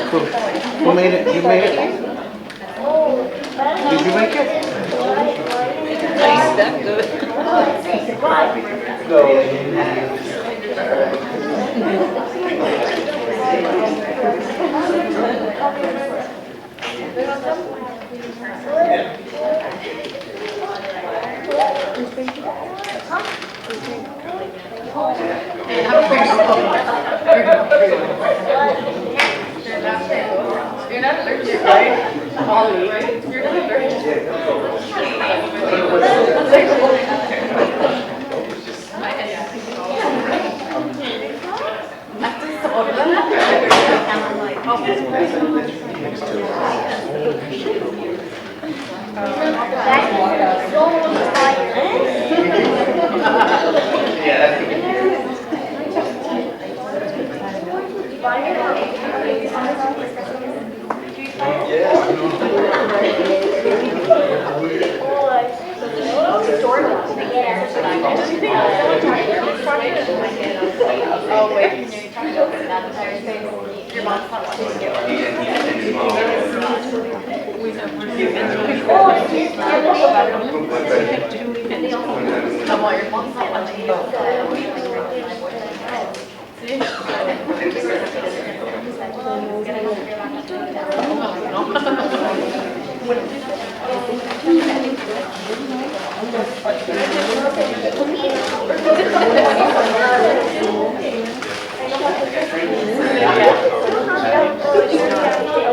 Who made it? You made it? Did you make it? Nice, that good. You're not allergic, right? Molly, right? You're not allergic. Oh, wait. Your mom's not watching you. Come on, your mom's not watching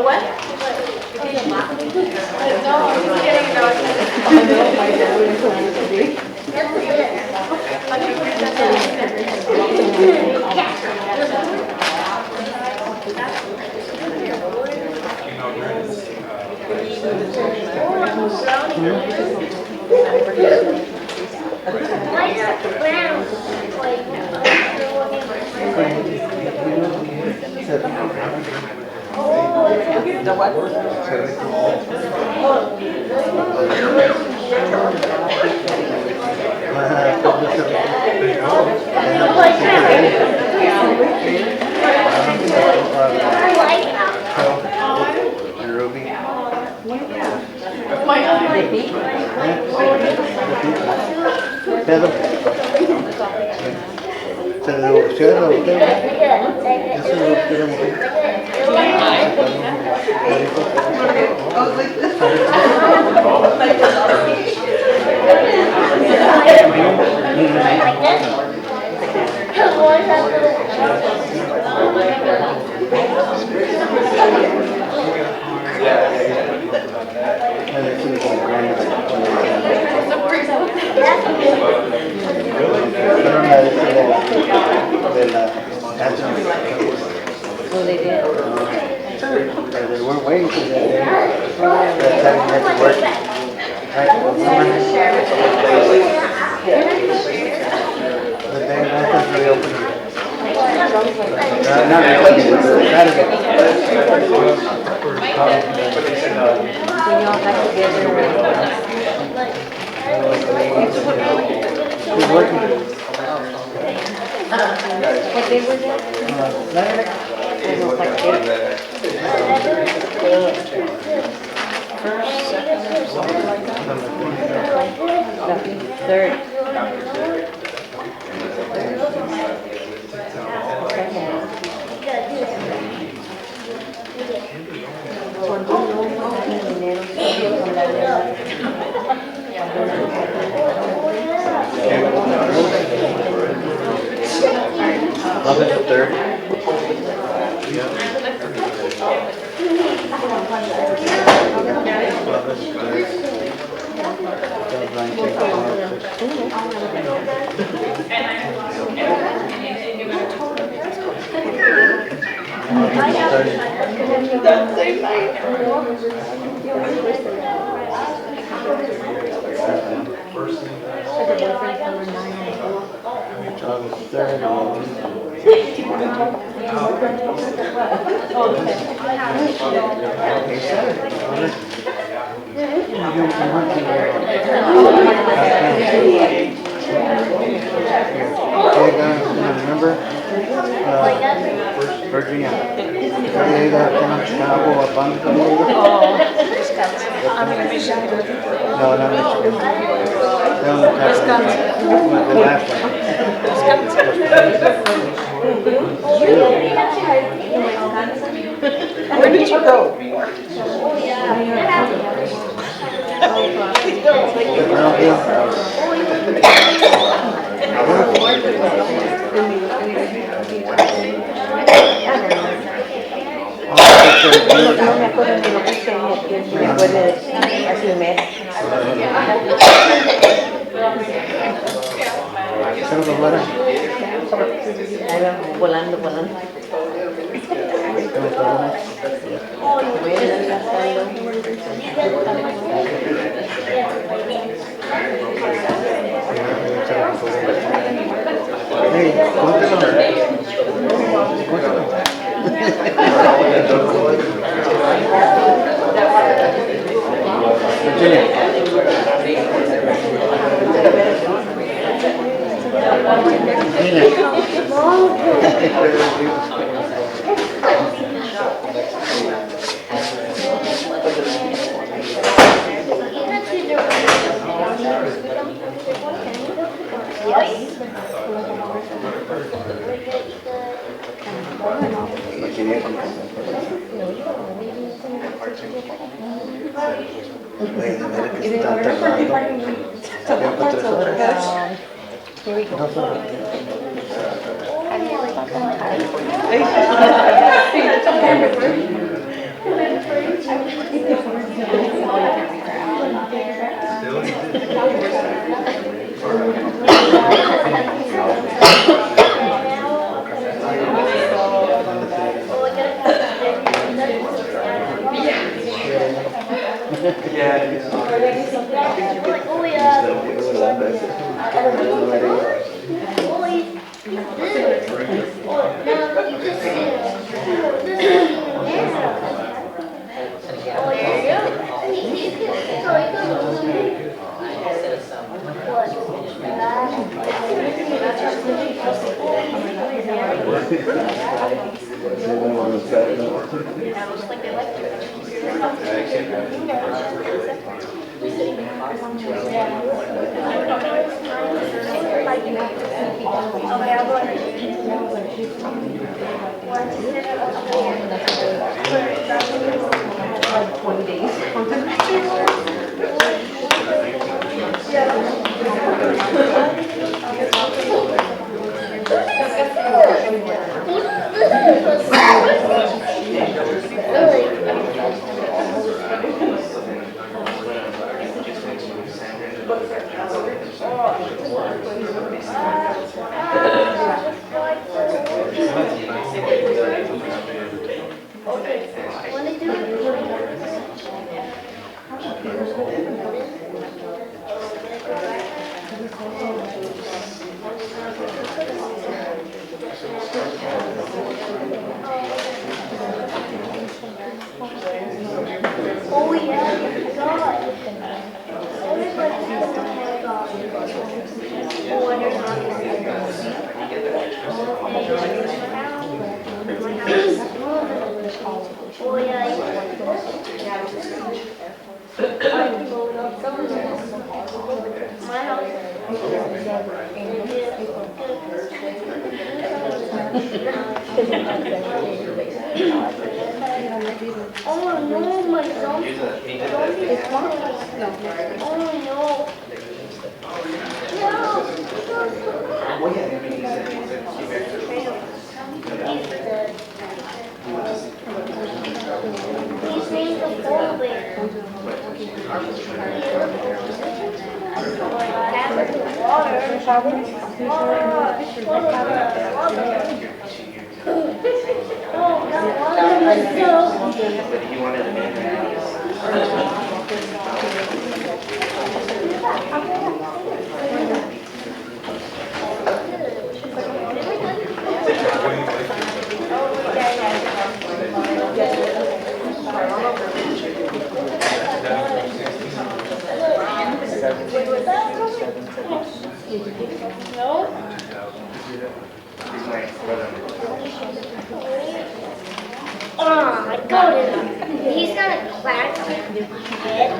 What? No, I'm just kidding. The what? And Ruby. Pedro. ¿Se le divorció a usted? ¿Ya se le divorció la mujer? Well, they did. They weren't waiting for that day. That time you had to work. The day after they opened. Not Saturday. When y'all got together. Who's working? What day was that? Saturday? It was like eight. First, second, or something like that? The third. Love it, the third. Yeah. Love it, the August 3rd. Remember? Virginia. I'm in Michigan. No, not Michigan. Wisconsin. The last one. Where did you go? No me acuerdo ni lo que hice ni me acuerdo de hace un mes. Ahí vamos, volando. Here we go. Oh yeah, I forgot. Everybody has to have oh, and there's not oh yeah. My oh no, my zombie is coming. Oh no. He's named the phobic. Oh, that water was so. He wanted Oh, I got it. He's got a plastic head.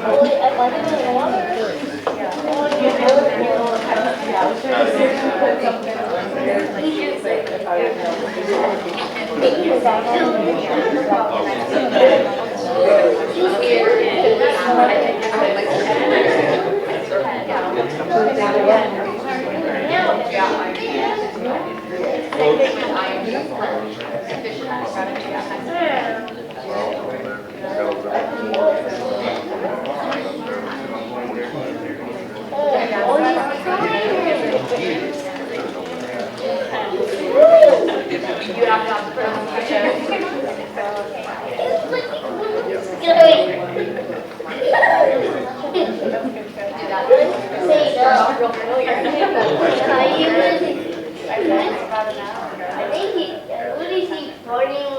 Oh, I like it in the water. I think he, what is he farting?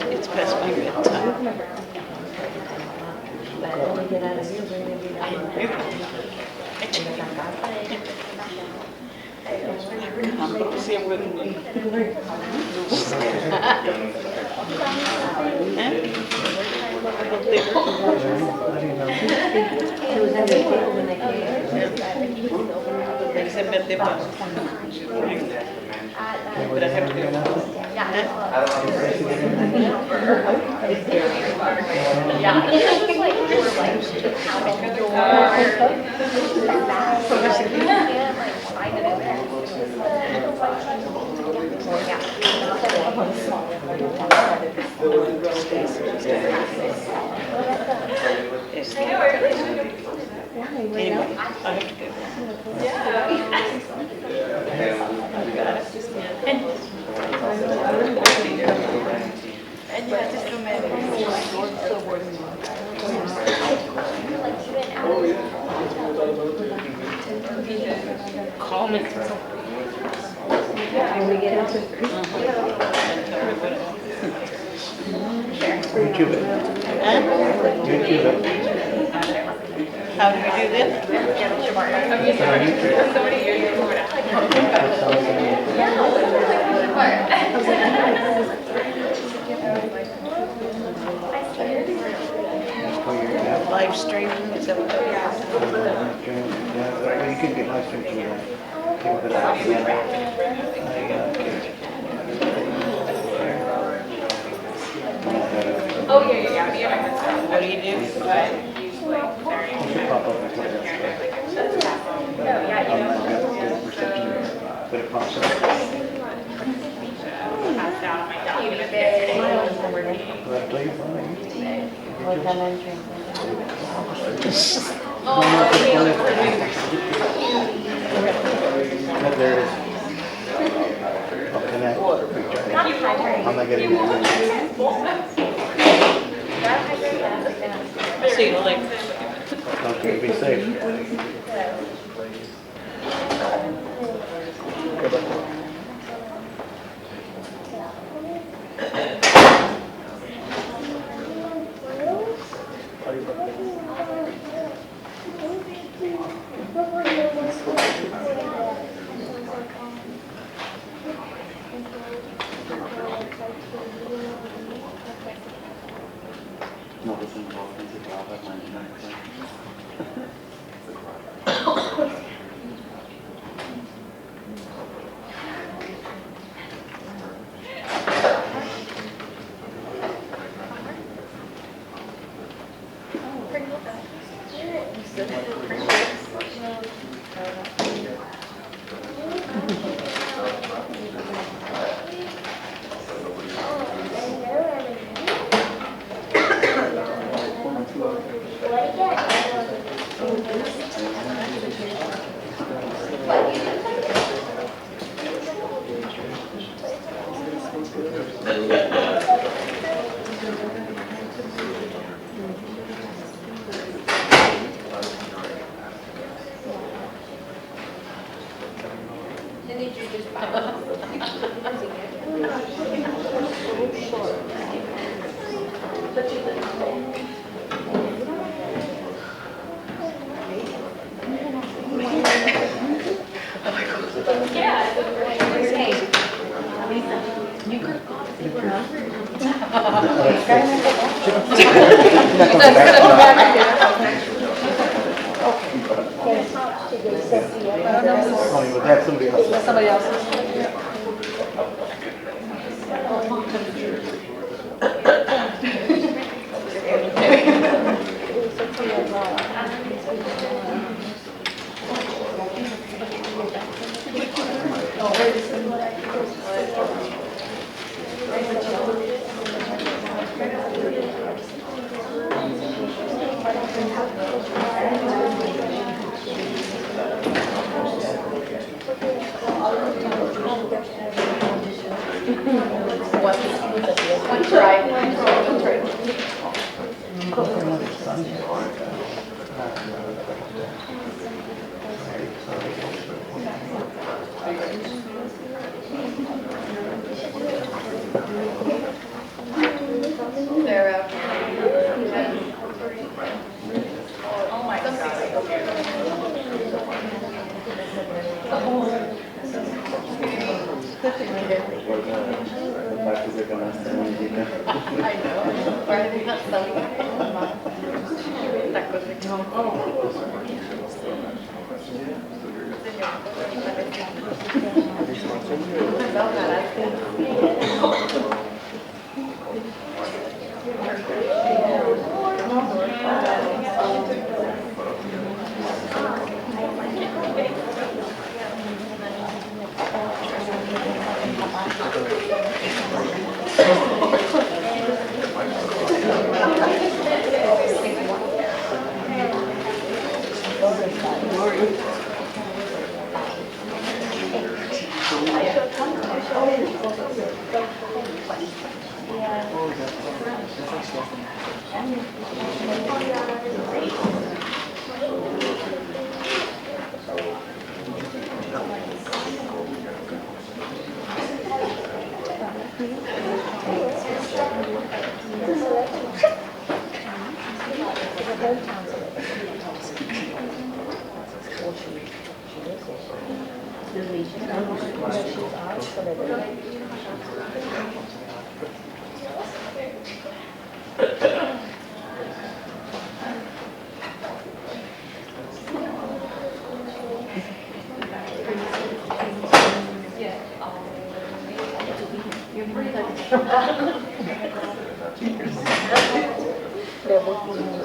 It's past my bedtime. I'm sitting with me. But I have to go. Anyway, I have to go. And you have to come in. Call me. YouTube it. YouTube it. How do we do this? Live streaming, is that what that is? Yeah, you can get live stream to that. Oh, yeah. What do you do? Passed out on my document yesterday. There it is. Connect. I'm not getting it. See you later. Okay, be safe. Oh, that's somebody else. Somebody else's. One's right, one's right. Sarah. Oh my I know. Why are they not selling tacos de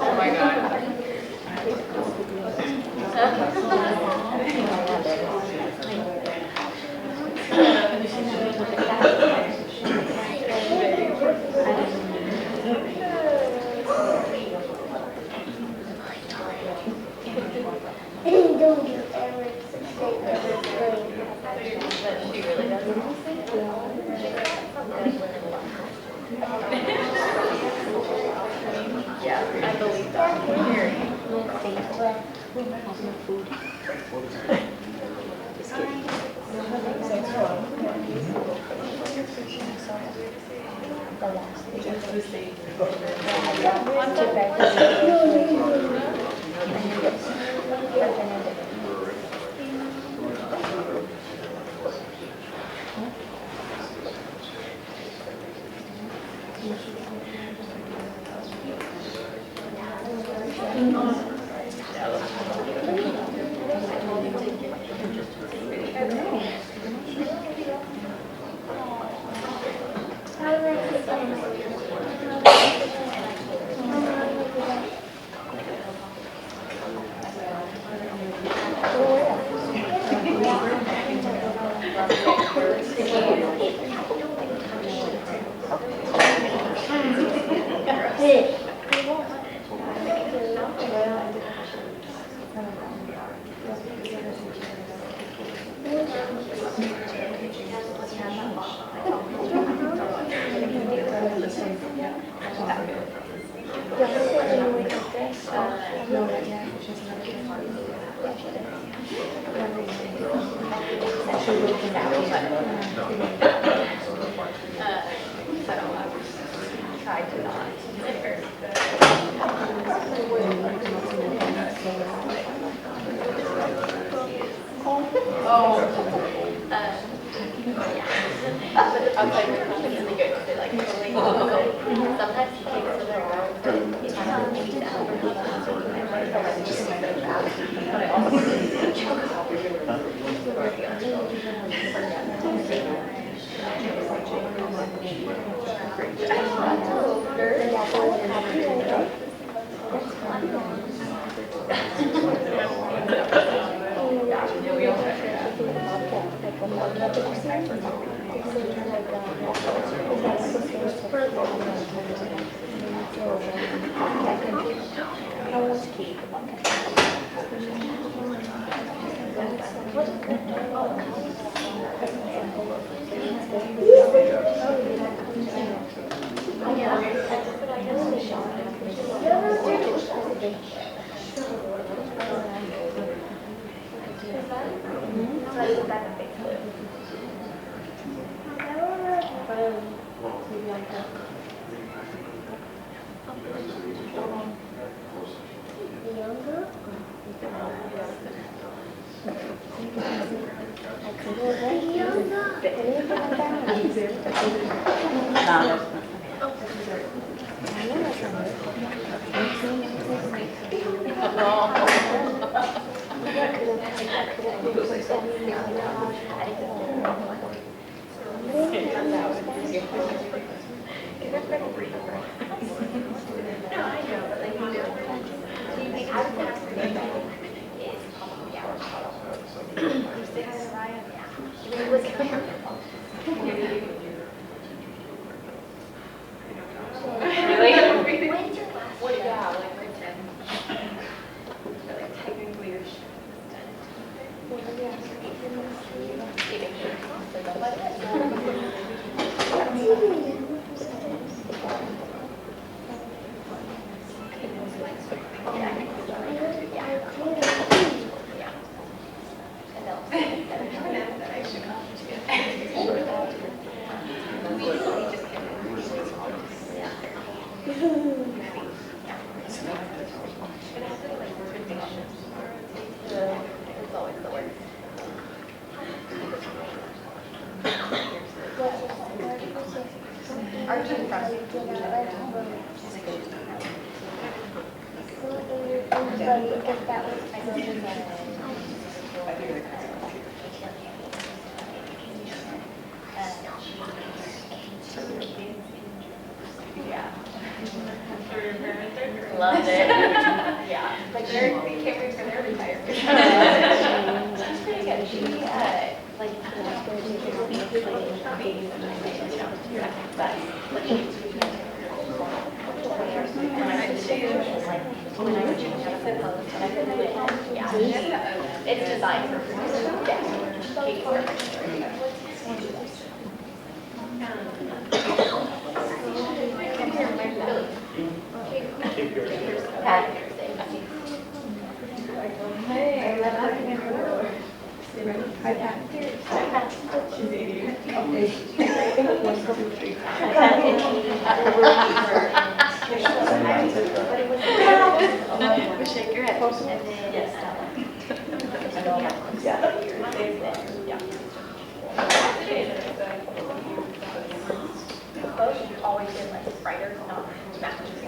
Oh my God. Loved it. Yeah. Like they can't wait for their retirement. She's pretty good. She it's designed for Shake your head. Yes. Both always been like brighter, not matches.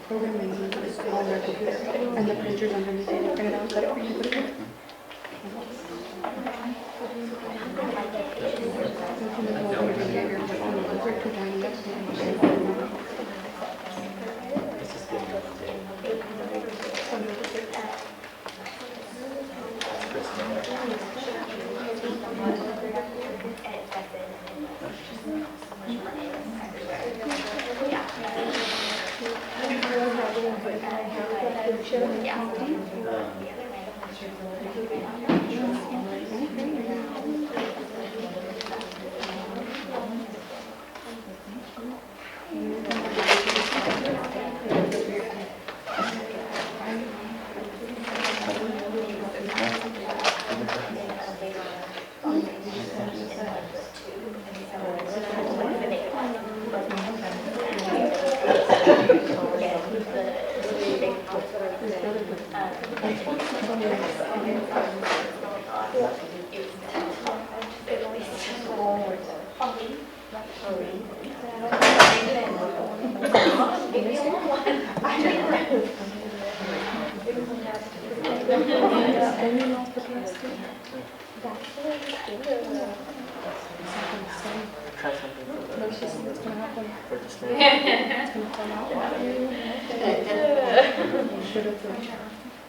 program name is on their computer, and the printer's underneath it. Print it out, cut it for you, put it in.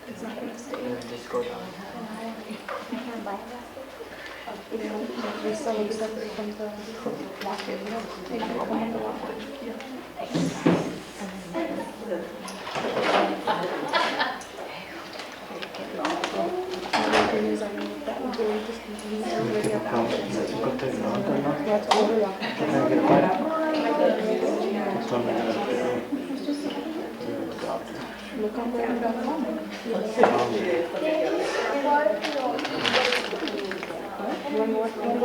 It's not going to stay. We're selling separate from the locket. They don't come in the locket. Look on brand.com. You want more brand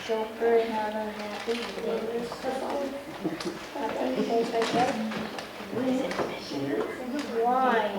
Joker and not unhappy. Why?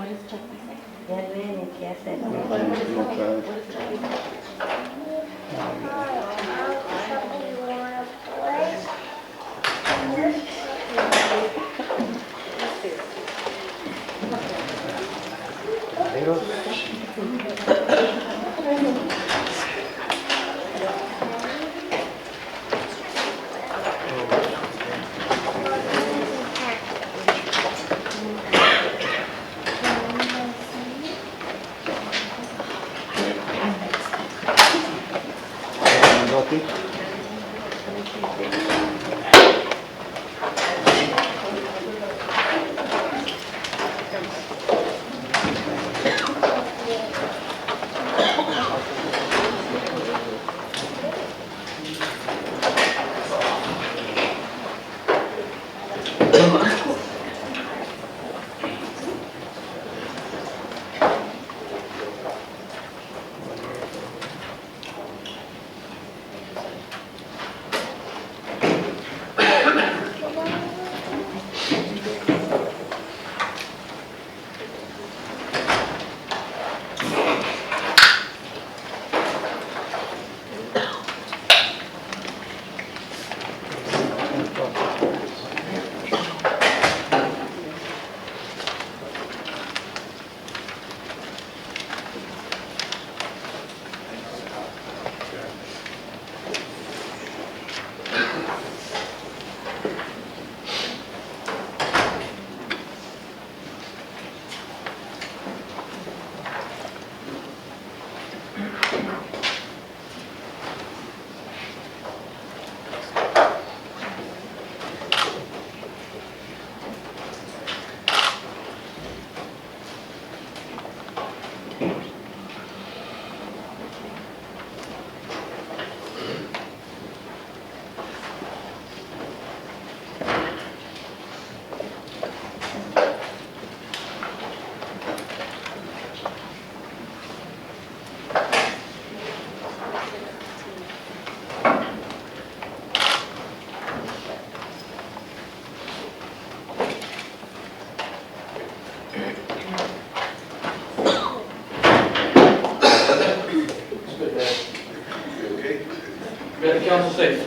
council safe.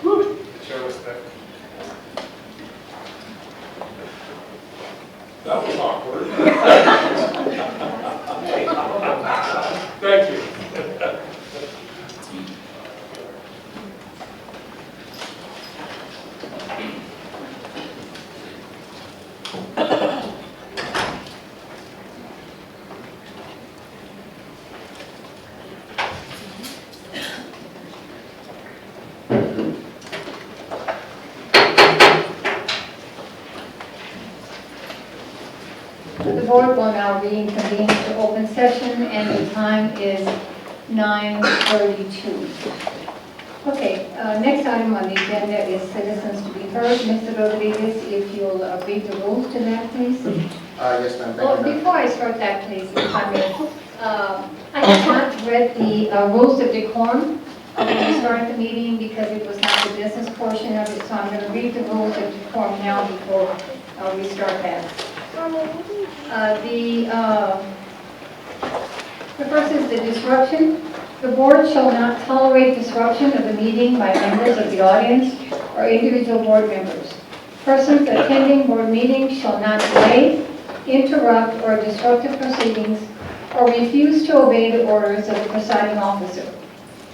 Show respect. That was awkward. Thank you. The board will now reconvene to open session, and the time is 9:32. Okay, next item on the agenda is citizens to be heard. Mr. Rodriguez, if you'll read the rules to that, please. Yes, ma'am, Well, thank you, ma'am. before I start that, please, if I may, I have not read the rules of decorum when we started the meeting because it was not the business portion of it, so I'm going to read the rules of decorum now before we start that. The first is the disruption. The board shall not tolerate disruption of the meeting by members of the audience or individual board members. Persons attending board meetings shall not delay, interrupt, or disrupt the proceedings or refuse to obey the orders of the presiding officer.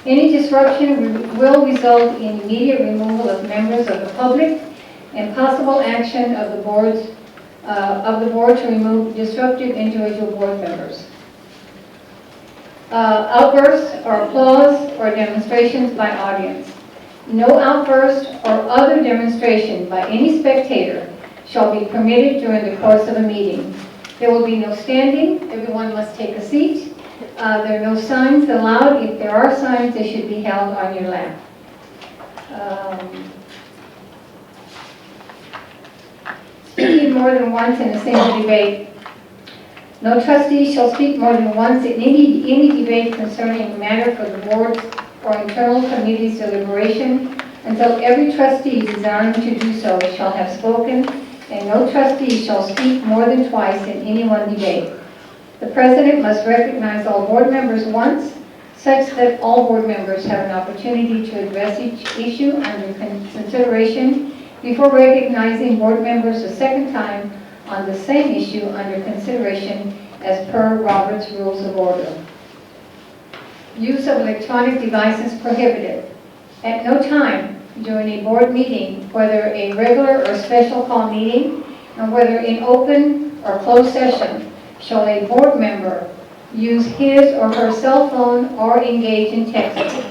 Any disruption will result in immediate removal of members of the public and possible action of the board to remove disruptive individual board members. Outbursts or applause or demonstrations by audience. No outburst or other demonstration by any spectator shall be permitted during the course of a meeting. There will be no standing. Everyone must take a seat. There are no signs allowed. If there are signs, they should be held on your lap. Speaking more than once in a single debate. No trustee shall speak more than once in any debate concerning a matter for the board's or internal committee's deliberation until every trustee desiring to do so shall have spoken, and no trustee shall speak more than twice in any one debate. The president must recognize all board members once, such that all board members have an opportunity to address each issue under consideration before recognizing board members a second time on the same issue under consideration as per Robert's Rules of Order. Use of electronic devices prohibited. At no time during a board meeting, whether a regular or special call meeting, and whether in open or closed session, shall a board member use his or her cell phone or engage in texting.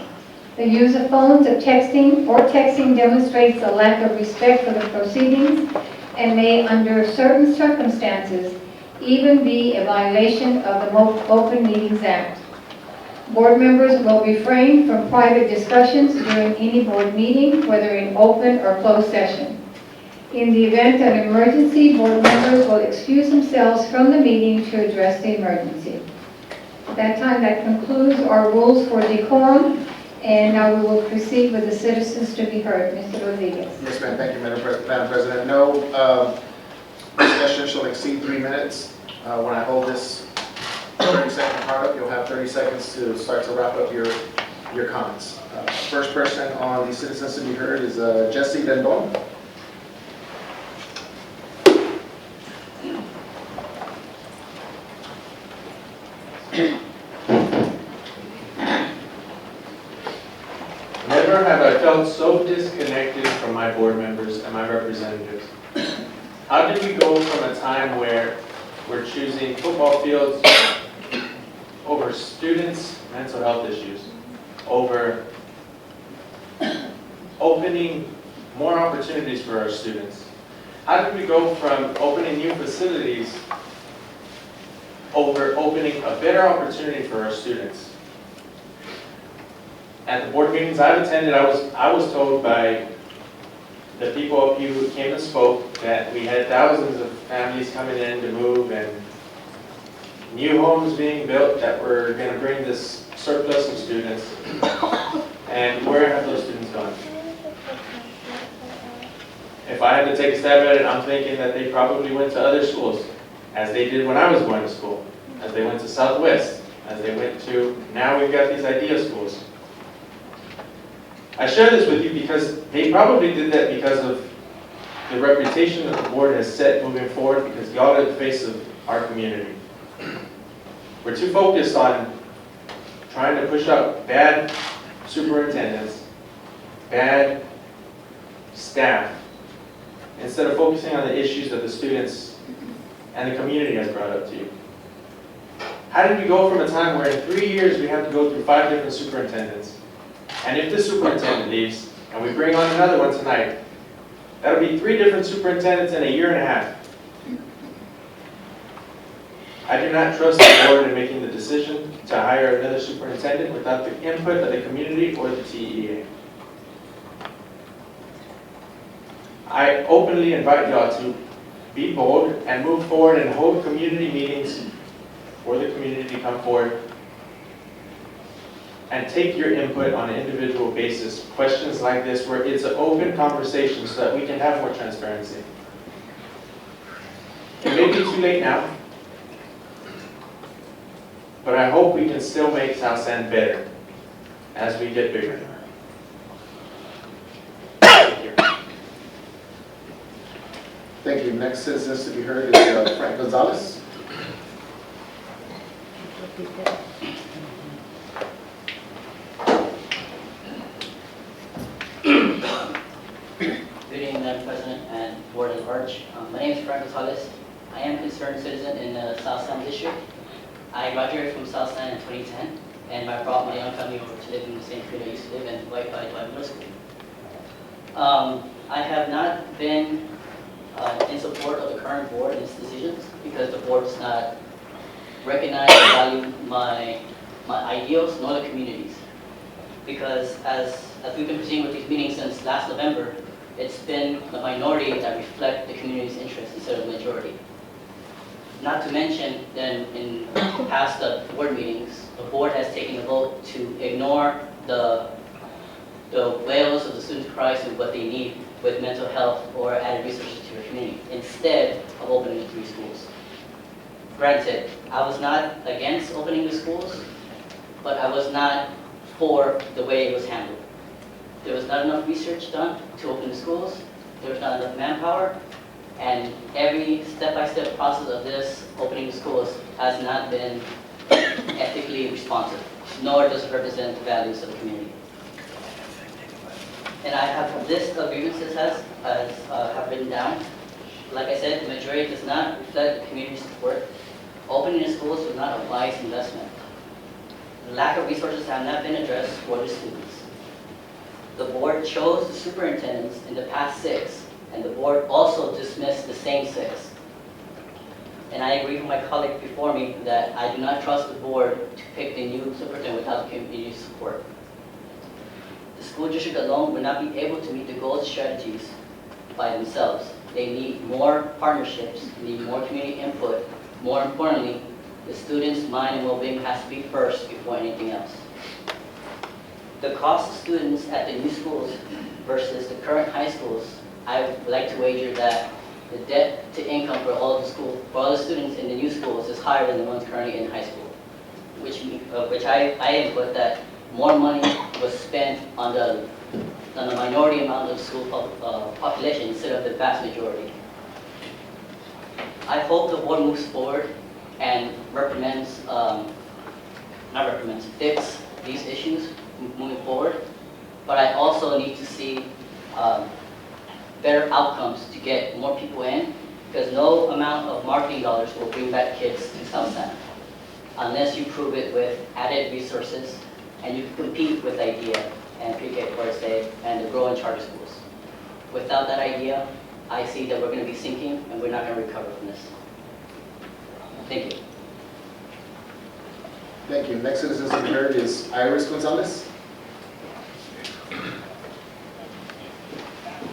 The use of phones of texting or texting demonstrates a lack of respect for the proceedings and may, under certain circumstances, even be a violation of the Open Meetings Act. Board members will refrain from private discussions during any board meeting, whether in open or closed session. In the event of an emergency, board members will excuse themselves from the meeting to address the emergency. At that time, that concludes our rules for decorum, and now we will proceed with the citizens to be heard. Mr. Rodriguez. Yes, ma'am, thank you, Madam President. No discussion shall exceed 3 minutes. When I hold this 30-second part up, you'll have 30 seconds to start to wrap up your comments. First person on the citizens to be heard is Jesse Dendon. Never have I felt so disconnected from my board members and my representatives. How did we go from a time where we're choosing football fields over students' mental health issues, over opening more opportunities for our students? How did we go from opening new facilities over opening a better opportunity for our students? At the board meetings I've attended, I was told by the people up here who came and spoke that we had thousands of families coming in to move and new homes being built that were going to bring this surplus of students. And where have those students gone? If I had to take a stab at it, I'm thinking that they probably went to other schools, as they did when I was going to school, as they went to Southwest, as they went to, now we've got these idea schools. I share this with you because they probably did that because of the reputation that the board has set moving forward, because y'all are the face of our community. We're too focused on trying to push out bad superintendents, bad staff, instead of focusing on the issues that the students and the community has brought up to you. How did we go from a time where in 3 years we have to go through 5 different superintendents? And if the superintendent leaves, and we bring on another one tonight, that'll be 3 different superintendents in a year and a half. I do not trust the board in making the decision to hire another superintendent without the input of the community or the TEA. I openly invite y'all to be bold and move forward and hold community meetings for the community to come forward and take your input on an individual basis. Questions like this where it's an open conversation so that we can have more transparency. It may be too late now, but I hope we can still make South San better as we get bigger. Thank you. Thank you. Next citizens to be heard is Frank Gonzalez. Good evening, Madam President and Board at Large. My name is Frank Gonzalez. I am a concerned citizen in the South San District. I graduated from South San in 2010, and I brought my young family over to live in the same community I used to live in, White Pine Middle School. I have not been in support of the current board and its decisions because the board does not recognize and value my ideals nor the communities. Because as we've been proceeding with these meetings since last November, it's been the minority that reflect the community's interests instead of the majority. Not to mention, then in past board meetings, the board has taken a vote to ignore the wails of the students' cries and what they need with mental health or added resources to your community, instead of opening the 3 schools. Granted, I was not against opening the schools, but I was not for the way it was handled. There was not enough research done to open the schools, there was not enough manpower, and every step-by-step process of this opening the schools has not been ethically responsive, nor does it represent the values of the community. And I have a list of grievances have written down. Like I said, the majority does not reflect the community's support. Opening the schools was not a wise investment. The lack of resources have not been addressed for the students. The board chose the superintendents in the past 6, and the board also dismissed the same 6. And I agree with my colleague before me that I do not trust the board to pick the new superintendent without the community's support. The school district alone will not be able to meet the goals and strategies by themselves. They need more partnerships, need more community input. More importantly, the students' mind and well-being has to be first before anything else. The cost of students at the new schools versus the current high schools, I would like to wager that the debt to income for all the students in the new schools is higher than the ones currently in high school, which I input that more money was spent on the minority amount of school population instead of the vast majority. I hope the board moves forward and fix these issues moving forward, but I also need to see better outcomes to get more people in, because no amount of marketing dollars will bring back kids to South San unless you prove it with added resources and you compete with IDEA and pre-K Forest Day and the growing charter schools. Without that idea, I see that we're going to be sinking and we're not going to recover from this. Thank you. Thank you. Next citizen to be heard is Iris Gonzalez.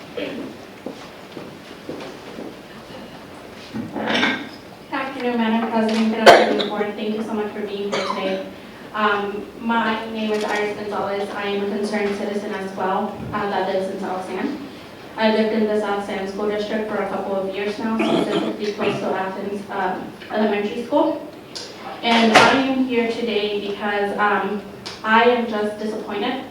Good afternoon, Madam President. Good afternoon, Board. Thank you so much for being here today. My name is Iris Gonzalez. I am a concerned citizen as well that lives in South San. I lived in the South San School District for a couple of years now, specifically close to Athens Elementary School. And I am here today because I am just disappointed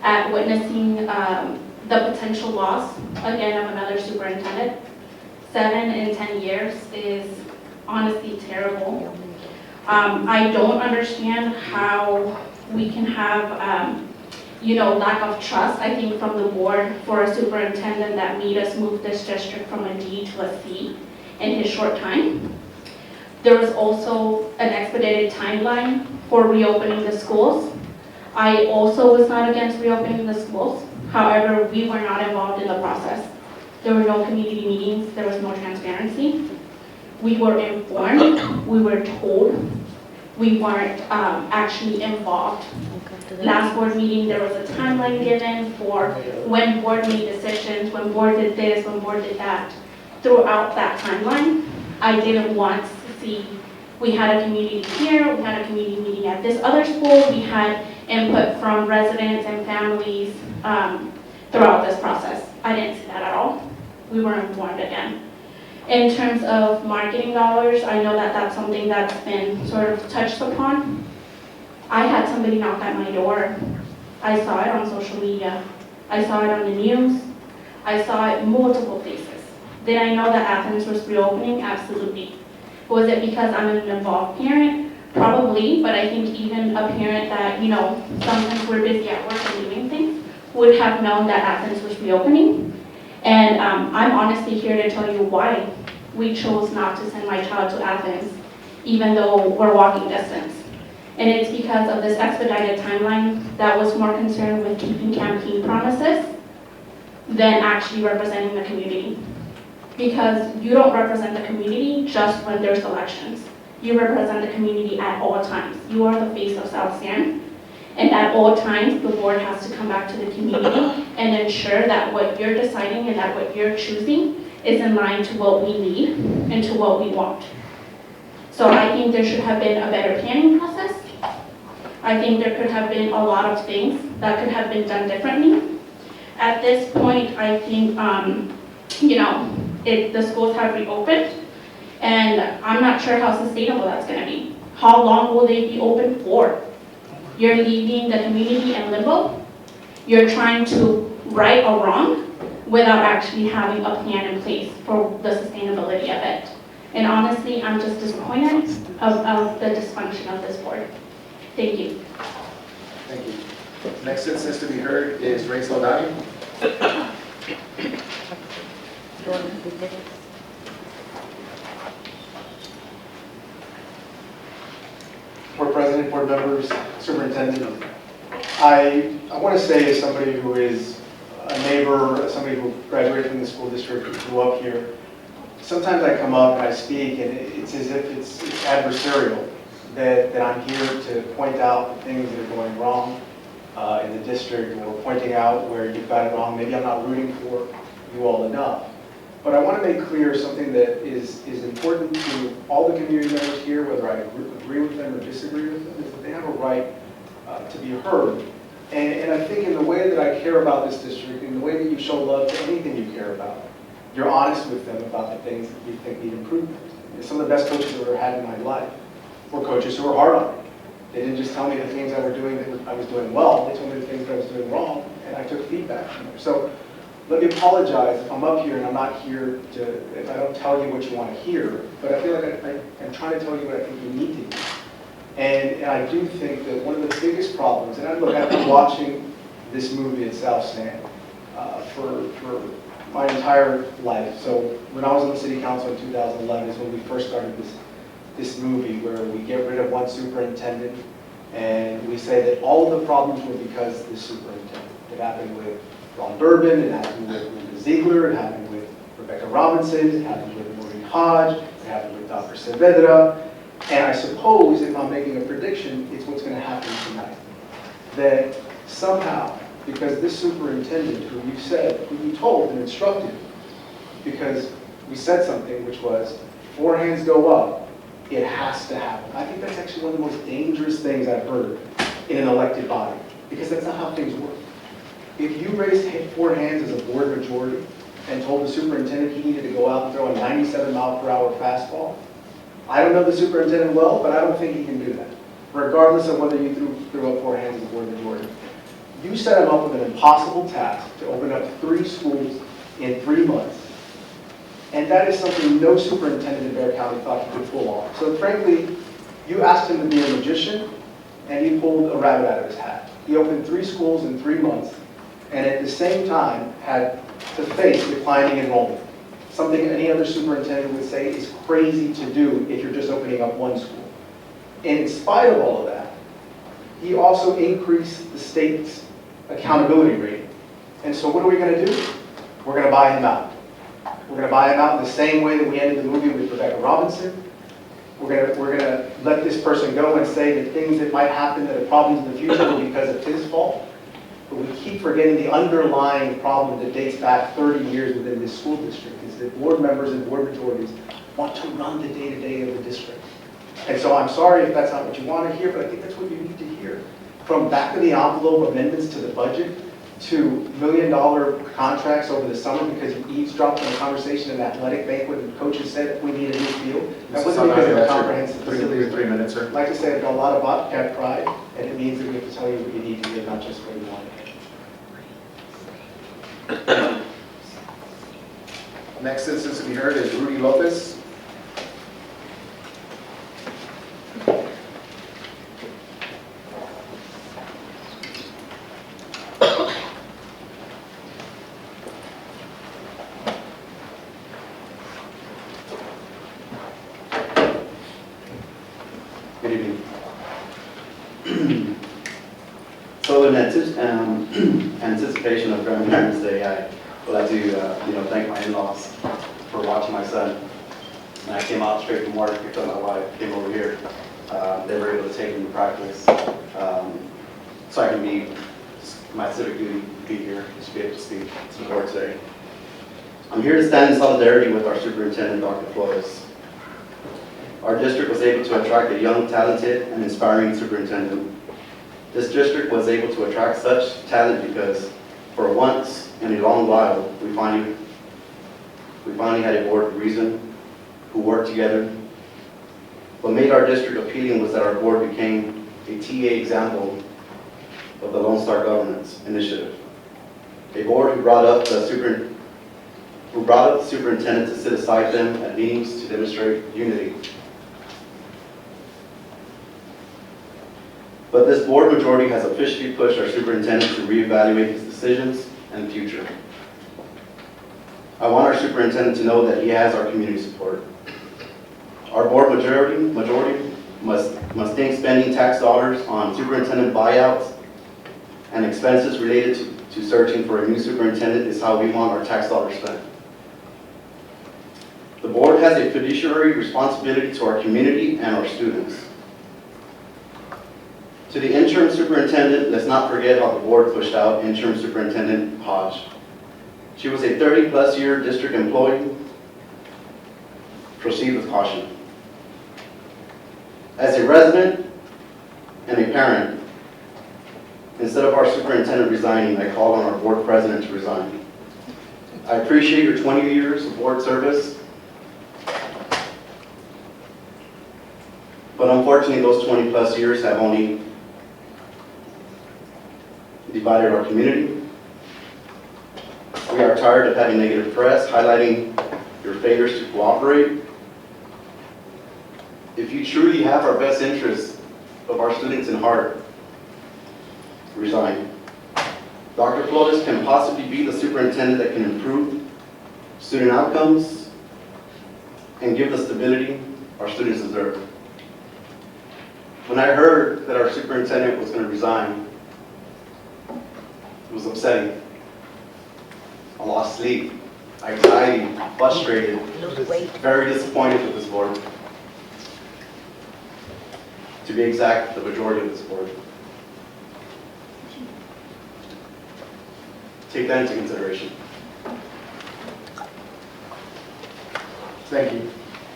at witnessing the potential loss, again, of another superintendent. 7 in 10 years is honestly terrible. I don't understand how we can have, lack of trust, I think, from the board for a superintendent that made us move this district from a D to a C in his short time. There was also an expedited timeline for reopening the schools. I also was not against reopening the schools. However, we were not involved in the process. There were no community meetings, there was no transparency. We were informed, we were told, we weren't actually involved. Last board meeting, there was a timeline given for when board made decisions, when board did this, when board did that. Throughout that timeline, I didn't want to see, we had a community here, we had a community meeting at this other school, we had input from residents and families throughout this process. I didn't see that at all. We were informed again. In terms of marketing dollars, I know that that's something that's been sort of touched upon. I had somebody knock at my door. I saw it on social media. I saw it on the news. I saw it multiple places. Did I know that Athens was reopening? Absolutely. Was it because I'm an involved parent? Probably, but I think even a parent that, sometimes we're busy at work and doing things, would have known that Athens was reopening. And I'm honestly here to tell you why we chose not to send my child to Athens, even though we're walking distance. And it's because of this expedited timeline that was more concerned with keeping campaign promises than actually representing the community. Because you don't represent the community just when there's elections. You represent the community at all times. You are the face of South San. And at all times, the board has to come back to the community and ensure that what you're deciding and that what you're choosing is in line to what we need and to what we want. So I think there should have been a better planning process. I think there could have been a lot of things that could have been done differently. At this point, I think, the schools have reopened, and I'm not sure how sustainable that's going to be. How long will they be open for? You're leaving the community in limbo. You're trying to right a wrong without actually having a plan in place for the sustainability of it. And honestly, I'm just disappointed of the dysfunction of this board. Thank you. Thank you. Next citizens to be heard is Ray Soldani. Board President, board members, superintendent. I want to say, as somebody who is a neighbor, somebody who graduated from the school district, who grew up here, sometimes I come up and I speak and it's as if it's adversarial, that I'm here to point out the things that are going wrong in the district, or pointing out where you've got it wrong. Maybe I'm not rooting for you all enough. But I want to make clear something that is important to all the community members here, whether I agree with them or disagree with them, is that they have a right to be heard. And I think in the way that I care about this district, in the way that you show love to anything you care about, you're honest with them about the things that you think need improvement. Some of the best coaches I've ever had in my life were coaches who were hard on me. They didn't just tell me the things I was doing well, they told me the things that I was doing wrong, and I took feedback from them. So let me apologize if I'm up here and I'm not here if I don't tell you what you want to hear, but I feel like I'm trying to tell you what I think you need to hear. And I do think that one of the biggest problems, and I've been watching this movie at South San for my entire life. So when I was on the city council in 2011 is when we first started this movie, where we get rid of one superintendent and we say that all of the problems were because of the superintendent. It happened with Ron Durbin, it happened with Linda Ziegler, it happened with Rebecca Robinson, it happened with Maureen Hodge, it happened with Dr. Saavedra. And I suppose, if I'm making a prediction, it's what's going to happen tonight. That somehow, because this superintendent, who you told and instructed, because we said something which was, 4 hands go up, it has to happen. I think that's actually one of the most dangerous things I've heard in an elected body, because that's not how things work. If you raised 4 hands as a board majority and told the superintendent he needed to go out and throw a 97-mile-per-hour fastball, I don't know the superintendent well, but I don't think he can do that, regardless of whether you threw up 4 hands as a board majority. You set him up with an impossible task to open up 3 schools in 3 months. And that is something no superintendent in Bear County thought he could pull off. So frankly, you asked him to be a magician, and he pulled a rabbit out of his hat. He opened 3 schools in 3 months, and at the same time had to face declining enrollment. Something any other superintendent would say is crazy to do if you're just opening up 1 school. And in spite of all of that, he also increased the state's accountability rating. And so what are we going to do? We're going to buy him out. We're going to buy him out in the same way that we ended the movie with Rebecca Robinson. We're going to let this person go and say that things that might happen that are problems in the future were because of his fault. But we keep forgetting the underlying problem that dates back 30 years within this school district, is that board members and board majorities want to run the day-to-day of the district. And so I'm sorry if that's not what you want to hear, but I think that's what you need to hear. From back of the envelope amendments to the budget, to $1 million contracts over the summer because you eavesdropped on a conversation in an athletic banquet and coaches said we need a new field. That wasn't because of a comprehensive facility. 3 minutes, sir. I'd like to say I've got a lot of Bobcat pride, and it means that we have to tell you what you need to hear, not just what you want. Next citizen to be heard is Rudy Lopez. Good evening. So in anticipation of Grandparents' Day, I would like to thank my in-laws for watching my son. And I came out straight from work, picked up my wife, came over here. They were able to take him to practice so I can be my civic duty, be here, just be able to speak to the board today. I'm here to stand in solidarity with our superintendent, Dr. Flores. Our district was able to attract a young, talented, and inspiring superintendent. This district was able to attract such talent because, for once in a long while, we finally had a board of reason who worked together. What made our district appealing was that our board became a TA example of the Lone Star Governance Initiative. A board who brought up the superintendent to sit aside them at meetings to demonstrate unity. But this board majority has officially pushed our superintendent to reevaluate his decisions and future. I want our superintendent to know that he has our community support. Our board majority must think spending tax dollars on superintendent buyouts and expenses related to searching for a new superintendent is how we want our tax dollars spent. The board has a fiduciary responsibility to our community and our students. To the interim superintendent, let's not forget how the board pushed out interim superintendent Hodge. She was a 30-plus year district employee. Proceed with caution. As a resident and a parent, instead of our superintendent resigning, I call on our board president to resign. I appreciate your 20 years of board service, but unfortunately those 20-plus years have only divided our community. We are tired of having negative press highlighting your failures to cooperate. If you truly have our best interests of our students in heart, resign. Dr. Flores can possibly be the superintendent that can improve student outcomes and give the stability our students deserve. When I heard that our superintendent was going to resign, it was upsetting. I lost sleep, anxiety, frustrated, very disappointed with this board. To be exact, the majority of this board. Take that into consideration. Thank you.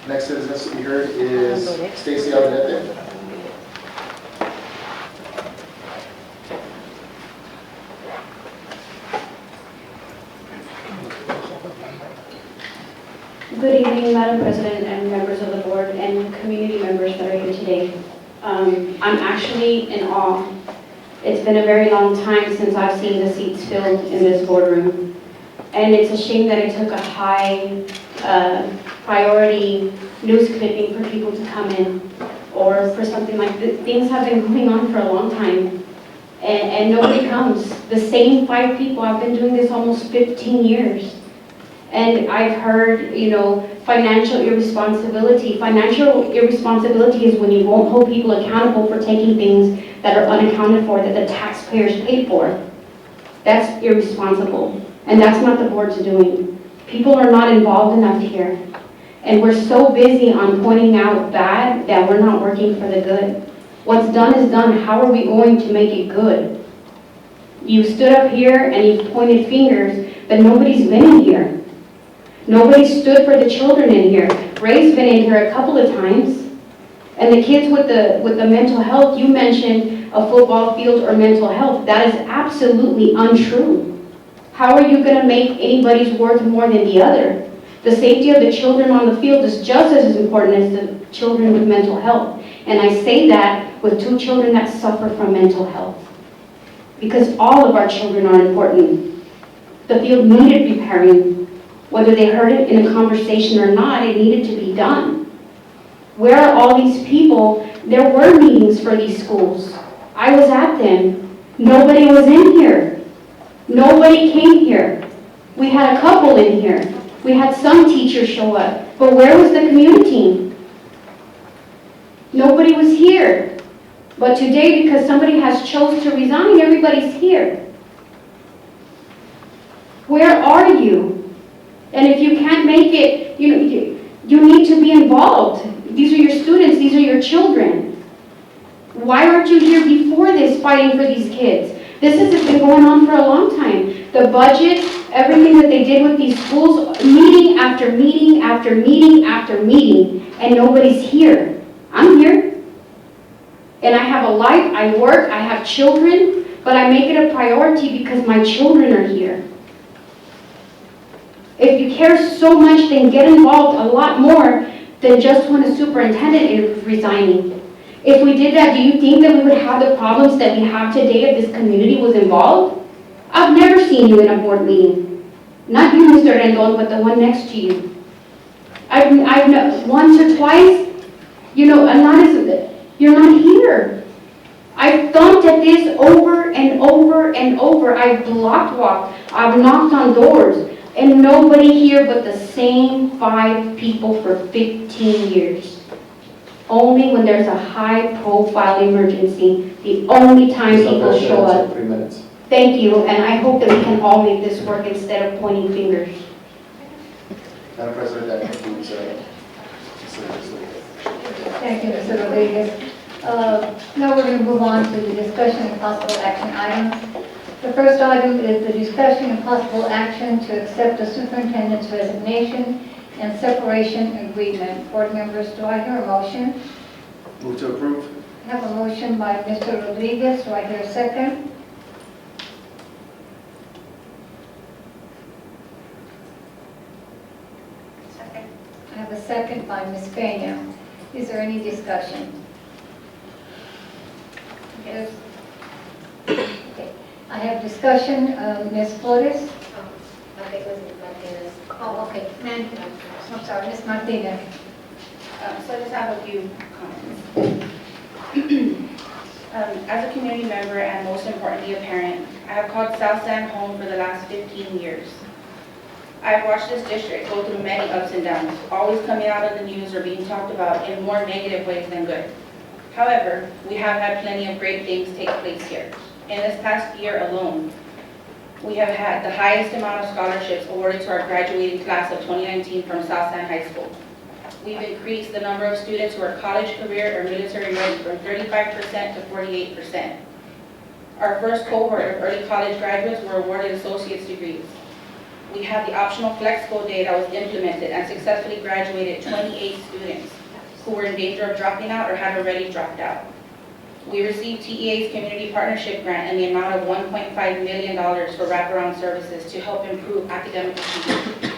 Next citizen to be heard is Stacy Alvarez. Good evening, Madam President and members of the board and community members that are here today. I'm actually in awe It's been a very long time since I've seen the seats filled in this boardroom. And it's a shame that it took a high priority news clipping for people to come in, or for something like this. Things have been going on for a long time, and nobody comes. The same 5 people, I've been doing this almost 15 years. And I've heard, you know, financial irresponsibility. Financial irresponsibility is when you won't hold people accountable for taking things that are unaccounted for, that the taxpayers paid for. That's irresponsible, and that's not the board's doing. People are not involved enough here, and we're so busy on pointing out bad that we're not working for the good. What's done is done. How are we going to make it good? You stood up here and you pointed fingers, but nobody's been in here. Nobody stood for the children in here. Ray's been in here a couple of times. And the kids with the mental health, you mentioned a football field or mental health. That is absolutely untrue. How are you going to make anybody's worth more than the other? The safety of the children on the field is just as important as the children with mental health. And I say that with 2 children that suffer from mental health. Because all of our children are important. The field needed repairing. Whether they heard it in a conversation or not, it needed to be done. Where are all these people? There were meetings for these schools. I was at them. Nobody was in here. Nobody came here. We had a couple in here. We had some teachers show up. But where was the community? Nobody was here. But today, because somebody has chose to resign, everybody's here. Where are you? And if you can't make it, you need to be involved. These are your students, these are your children. Why aren't you here before this fighting for these kids? This has been going on for a long time. The budget, everything that they did with these schools, meeting after meeting after meeting after meeting, and nobody's here. I'm here. And I have a life, I work, I have children, but I make it a priority because my children are here. If you care so much, then get involved a lot more than just when a superintendent is resigning. If we did that, do you think that we would have the problems that we have today if this community was involved? I've never seen you in a board meeting. Not you, Mr. Rendon, but the one next to you. I've once or twice, you're not here. I've thumped at this over and over and over. I've block walked. I've knocked on doors. And nobody here but the same 5 people for 15 years. Only when there's a high-profile emergency, the only time people show up. 3 minutes. Thank you, and I hope that we can all make this work instead of pointing fingers. Madam President, that concludes Thank you, Mr. Rodriguez. Now we're going to move on to the discussion and possible action items. The first item is the discussion and possible action to accept the superintendent's resignation and separation agreement. Board members, do I hear a motion? Move to approve. I have a motion by Mr. Rodriguez. Do I hear a second? Second. I have a second by Ms. Peña. Is there any discussion? Yes. Okay. I have discussion. Ms. Flores? I think it was Martinez. Oh, okay. I'm sorry, Ms. Martinez. So I just have a few comments. As a community member and most importantly a parent, I have called South San home for the last 15 years. I have watched this district go through many ups and downs, always coming out of the news or being talked about in more negative ways than good. However, we have had plenty of great things take place here. In this past year alone, we have had the highest amount of scholarships awarded to our graduating class of 2019 from South San High School. We've increased the number of students who are college, career, or military ready from 35% to 48%. Our first cohort of early college graduates were awarded associate's degrees. We have the optional flex school day that was implemented and successfully graduated 28 students who were in danger of dropping out or had already dropped out. We received TEA's community partnership grant in the amount of $1.5 million for wraparound services to help improve academic achievement.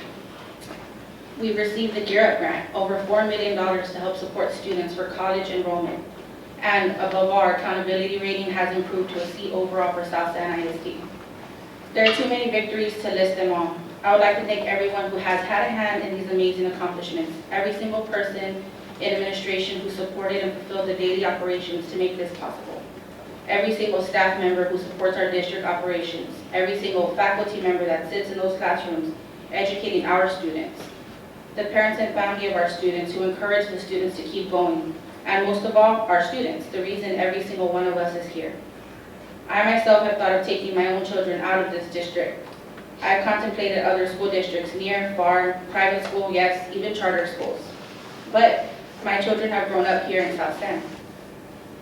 We received the Gear Up grant, over $4 million to help support students for college enrollment. And above all, our accountability rating has improved to a C overall for South San ISD. There are too many victories to list them all. I would like to thank everyone who has had a hand in these amazing accomplishments, every single person in administration who supported and fulfilled the daily operations to make this possible, every single staff member who supports our district operations, every single faculty member that sits in those classrooms educating our students, the parents and family of our students who encourage the students to keep going, and most of all, our students, the reason every single one of us is here. I myself have thought of taking my own children out of this district. I have contemplated other school districts, near, far, private school, yes, even charter schools. But my children have grown up here in South San.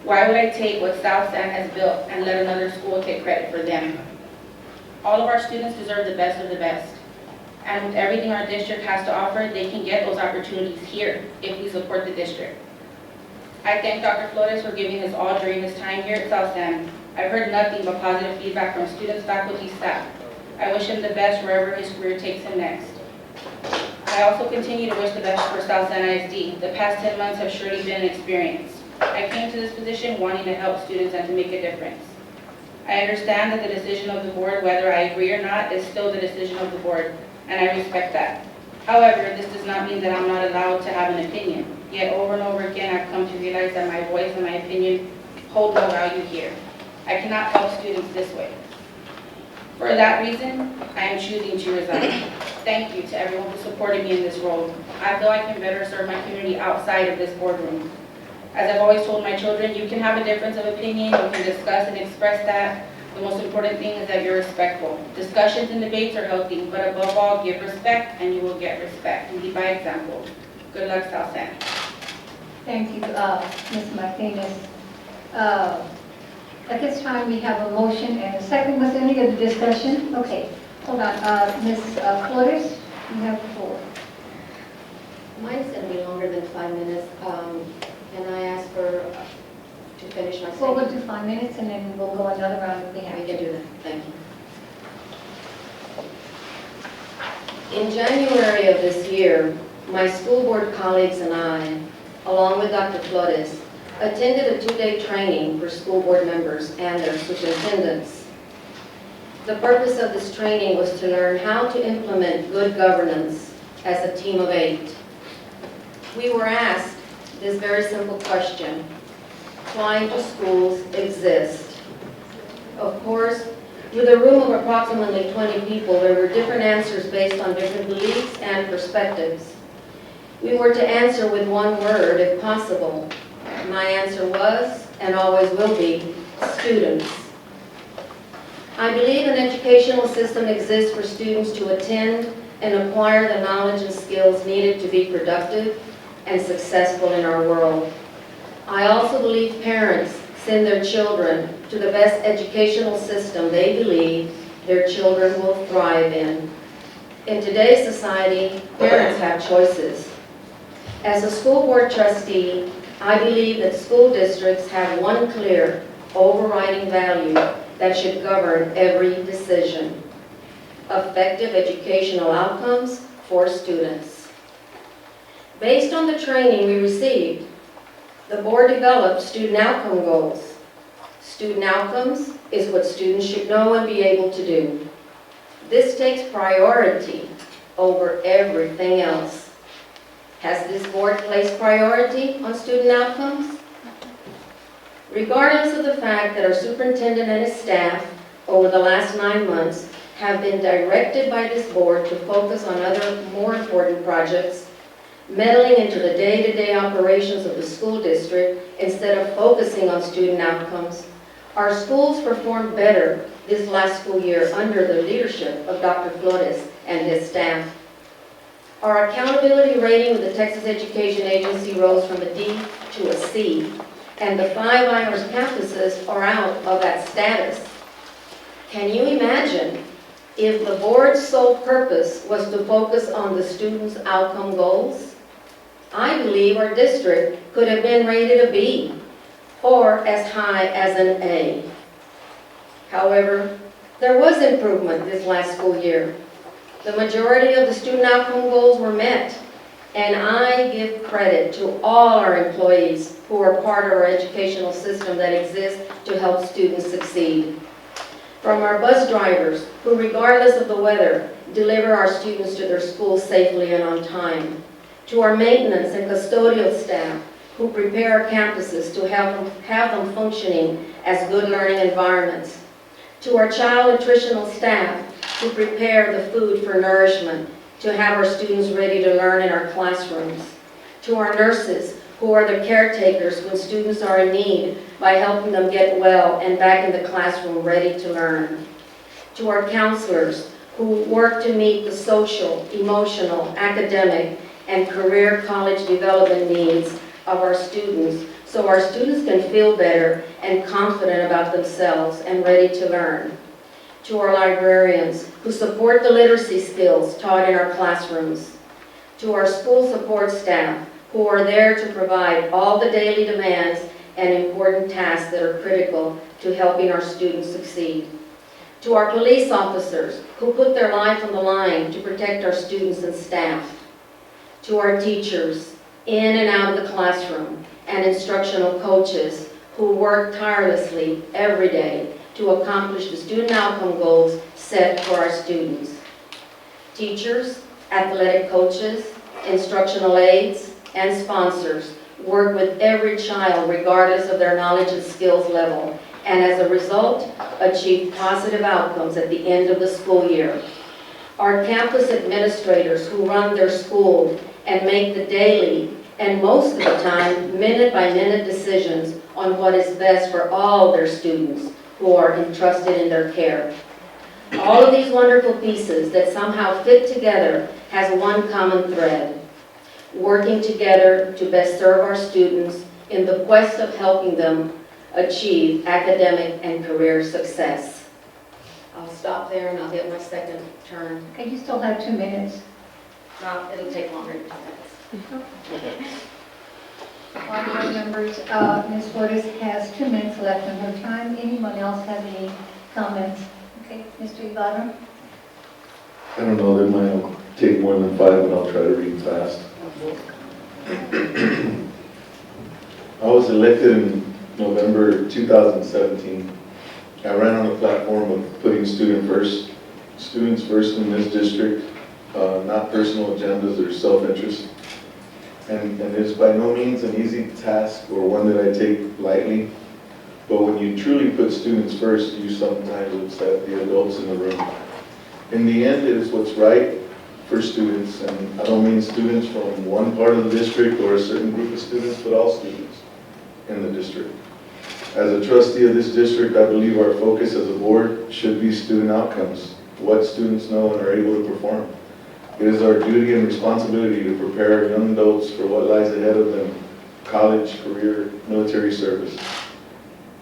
Why would I take what South San has built and let another school take credit for them? All of our students deserve the best of the best. And with everything our district has to offer, they can get those opportunities here if we support the district. I thank Dr. Flores for giving us all during his time here at South San. I've heard nothing but positive feedback from students, faculty, staff. I wish him the best wherever his career takes him next. I also continue to wish the best for South San ISD. The past 10 months have surely been an experience. I came to this position wanting to help students and to make a difference. I understand that the decision of the board, whether I agree or not, is still the decision of the board, and I respect that. However, this does not mean that I'm not allowed to have an opinion. Yet over and over again, I've come to realize that my voice and my opinion hold no value here. I cannot help students this way. For that reason, I am choosing to resign. Thank you to everyone who supported me in this role. I feel I can better serve my community outside of this boardroom. As I've always told my children, you can have a difference of opinion, you can discuss and express that. The most important thing is that you're respectful. Discussions and debates are healthy, but above all, give respect and you will get respect. Lead by example. Good luck, South San. Thank you, Ms. Martinez. At this time, we have a motion and a second. Was there any other discussion? Okay, hold on. Ms. Flores, you have the floor. Mine's going to be longer than 5 minutes. Can I ask to finish my Well, statement? we'll do 5 minutes and then we'll go another round if we have We to. can do that. Thank you. In January of this year, my school board colleagues and I, along with Dr. Flores, attended a 2-day training for school board members and their superintendents. The purpose of this training was to learn how to implement good governance as a team of 8. We were asked this very simple question: why do schools exist? Of course, with a room of approximately 20 people, there were different answers based on different beliefs and perspectives. We were to answer with one word, if possible. My answer was, and always will be, students. I believe an educational system exists for students to attend and acquire the knowledge and skills needed to be productive and successful in our world. I also believe parents send their children to the best educational system they believe their children will thrive in. In today's society, parents have choices. As a school board trustee, I believe that school districts have one clear, overriding value that should govern every decision: effective educational outcomes for students. Based on the training we received, the board developed student outcome goals. Student outcomes is what students should know and be able to do. This takes priority over everything else. Has this board placed priority on student outcomes? Regardless of the fact that our superintendent and his staff over the last 9 months have been directed by this board to focus on other more important projects, meddling into the day-to-day operations of the school district instead of focusing on student outcomes, our schools performed better this last school year under the leadership of Dr. Flores and his staff. Our accountability rating with the Texas Education Agency rose from a D to a C, and the 5 IRS campuses are out of that status. Can you imagine if the board's sole purpose was to focus on the students' outcome goals? I believe our district could have been rated a B or as high as an A. However, there was improvement this last school year. The majority of the student outcome goals were met. And I give credit to all our employees who are part of our educational system that exists to help students succeed. From our bus drivers, who regardless of the weather, deliver our students to their schools safely and on time. To our maintenance and custodial staff, who prepare our campuses to have them functioning as good learning environments. To our child nutritional staff, who prepare the food for nourishment, to have our students ready to learn in our classrooms. To our nurses, who are the caretakers when students are in need by helping them get well and back in the classroom ready to learn. To our counselors, who work to meet the social, emotional, academic, and career college development needs of our students so our students can feel better and confident about themselves and ready to learn. To our librarians, who support the literacy skills taught in our classrooms. To our school support staff, who are there to provide all the daily demands and important tasks that are critical to helping our students succeed. To our police officers, who put their life on the line to protect our students and staff. To our teachers, in and out of the classroom, and instructional coaches, who work tirelessly every day to accomplish the student outcome goals set for our students. Teachers, athletic coaches, instructional aides, and sponsors work with every child regardless of their knowledge and skills level, and as a result, achieve positive outcomes at the end of the school year. Our campus administrators who run their school and make the daily, and most of the time, minute-by-minute decisions on what is best for all their students who are entrusted in their care. All of these wonderful pieces that somehow fit together has one common thread: working together to best serve our students in the quest of helping them achieve academic and career success. I'll stop there and I'll get my second turn. Okay, you still have 2 minutes. No, it'll take longer than 2 minutes. All board members, Ms. Flores has 2 minutes left in her time. Anyone else have any comments? Okay, Mr. Ibarra? I don't know, that might take more than 5, but I'll try to read fast. I was elected in November 2017. I ran on a platform of putting students first in this district, not personal agendas or self-interest. And it's by no means an easy task or one that I take lightly. But when you truly put students first, you sometimes upset the adults in the room. In the end, it is what's right for students, and I don't mean students from one part of the district or a certain group of students, but all students in the district. As a trustee of this district, I believe our focus as a board should be student outcomes, what students know and are able to perform. It is our duty and responsibility to prepare young adults for what lies ahead of them: college, career, military service.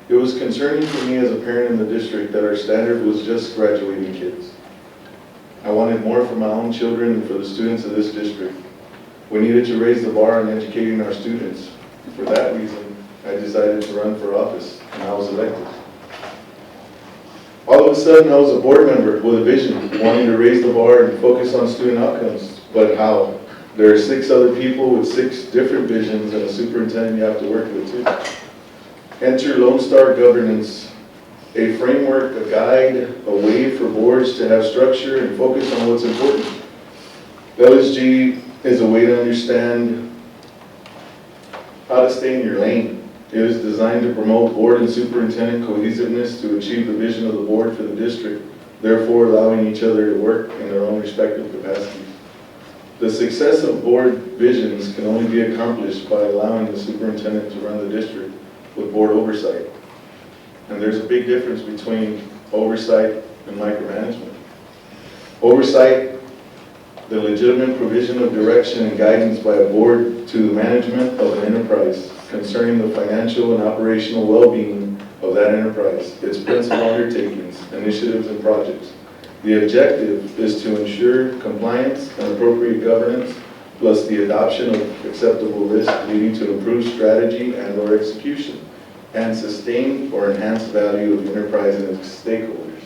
It was concerning for me as a parent in the district that our standard was just graduating kids. I wanted more for my own children and for the students of this district. We needed to raise the bar on educating our students. For that reason, I decided to run for office, and I was elected. All of a sudden, I was a board member with a vision, wanting to raise the bar and focus on student outcomes. But how? There are 6 other people with 6 different visions and a superintendent you have to work with too. Enter Lone Star Governance, a framework, a guide, a way for boards to have structure and focus on what's important. LSG is a way to understand how to stay in your lane. It is designed to promote board and superintendent cohesiveness to achieve the vision of the board for the district, therefore allowing each other to work in their own respective capacities. The success of board visions can only be accomplished by allowing the superintendent to run the district with board oversight. And there's a big difference between oversight and micromanagement. Oversight, the legitimate provision of direction and guidance by a board to the management of an enterprise concerning the financial and operational well-being of that enterprise, its principal undertakings, initiatives, and projects. The objective is to ensure compliance and appropriate governance, plus the adoption of acceptable risk leading to improved strategy and/or execution, and sustain or enhance value of the enterprise and its stakeholders.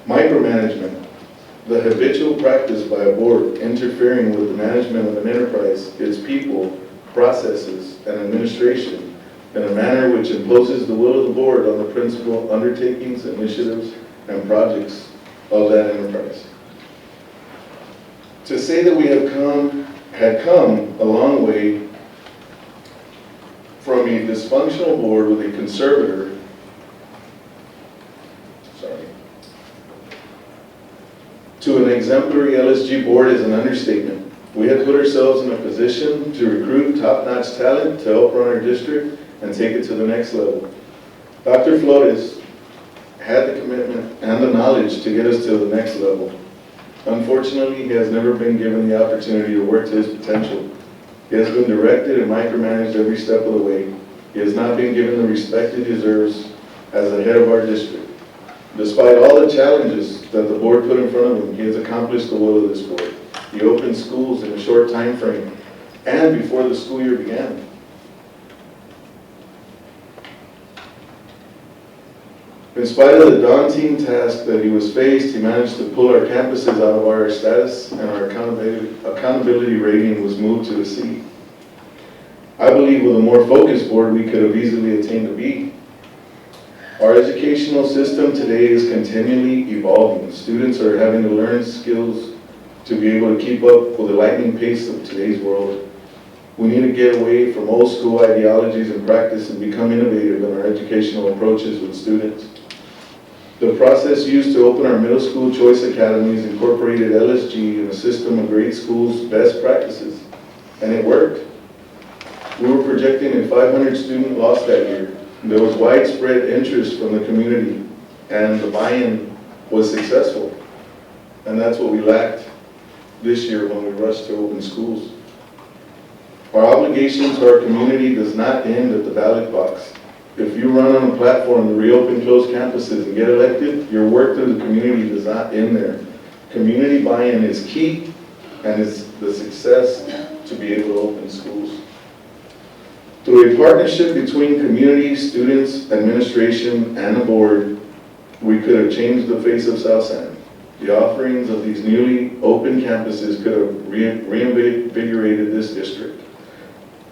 Micromanagement, The habitual practice by a board interfering with the management of an enterprise, its people, processes, and administration in a manner which imposes the will of the board on the principal undertakings, initiatives, and projects of that enterprise. To say that we had come a long way from a dysfunctional board with a conservator, to an exemplary LSG board is an understatement. We have put ourselves in a position to recruit top-notch talent to help run our district and take it to the next level. Dr. Flores had the commitment and the knowledge to get us to the next level. Unfortunately, he has never been given the opportunity to work to his potential. He has been directed and micromanaged every step of the way. He has not been given the respect he deserves as the head of our district. Despite all the challenges that the board put in front of him, he has accomplished the will of this board. He opened schools in a short time frame and before the school year began. In spite of the daunting task that he was faced, he managed to pull our campuses out of our status, and our accountability rating was moved to a C. I believe with a more focused board, we could have easily attained a B. Our educational system today is continually evolving. Students are having to learn skills to be able to keep up with the lightning pace of today's world. We need to get away from old school ideologies and practice and become innovative in our educational approaches with students. The process used to open our middle school choice academies incorporated LSG and a system of grade schools' best practices, and it worked. We were projecting a 500 student loss that year. There was widespread interest from the community, and the buy-in was successful. And that's what we lacked this year when we rushed to open schools. Our obligation to our community does not end at the ballot box. If you run on a platform to reopen closed campuses and get elected, your work to the community does not end there. Community buy-in is key and is the success to be able to open schools. Through a partnership between community, students, administration, and the board, we could have changed the face of South San. The offerings of these newly open campuses could have reinvigorated this district.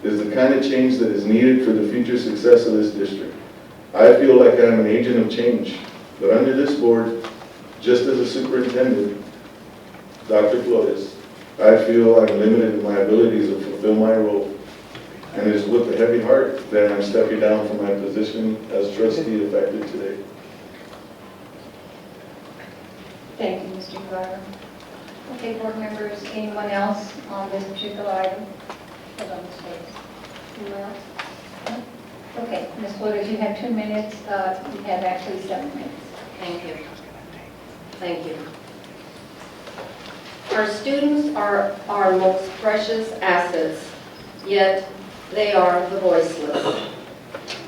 It is the kind of change that is needed for the future success of this district. I feel like I am an agent of change, but under this board, just as a superintendent, Dr. Flores, I feel I'm limited in my abilities to fulfill my role. And it is with a heavy heart that I'm stepping down from my position as trustee effective today. Thank you, Mr. Guerrero. Okay, board members, anyone else on this particular item? Hold on, Ms. Flores. Anyone else? No? Okay, Ms. Flores, you have 2 minutes. You have actually 7 minutes. Thank you. Thank you. Our students are our most precious assets, yet they are the voiceless.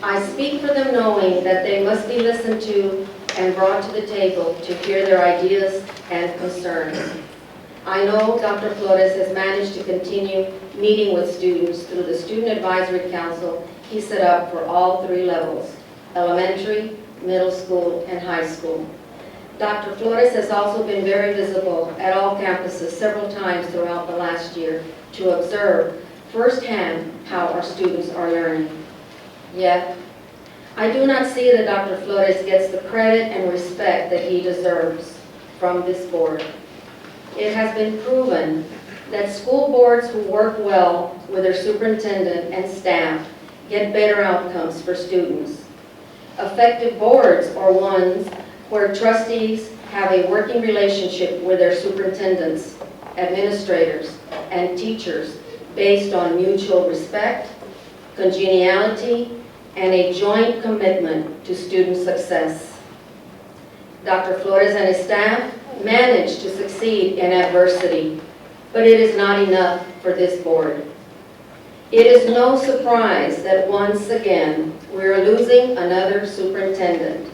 I speak for them knowing that they must be listened to and brought to the table to hear their ideas and concerns. I know Dr. Flores has managed to continue meeting with students through the Student Advisory Council he set up for all 3 levels, elementary, middle school, and high school. Dr. Flores has also been very visible at all campuses several times throughout the last year to observe firsthand how our students are learning. Yet, I do not see that Dr. Flores gets the credit and respect that he deserves from this board. It has been proven that school boards who work well with their superintendent and staff get better outcomes for students. Effective boards are ones where trustees have a working relationship with their superintendents, administrators, and teachers based on mutual respect, congeniality, and a joint commitment to student success. Dr. Flores and his staff managed to succeed in adversity, but it is not enough for this board. It is no surprise that once again we are losing another superintendent.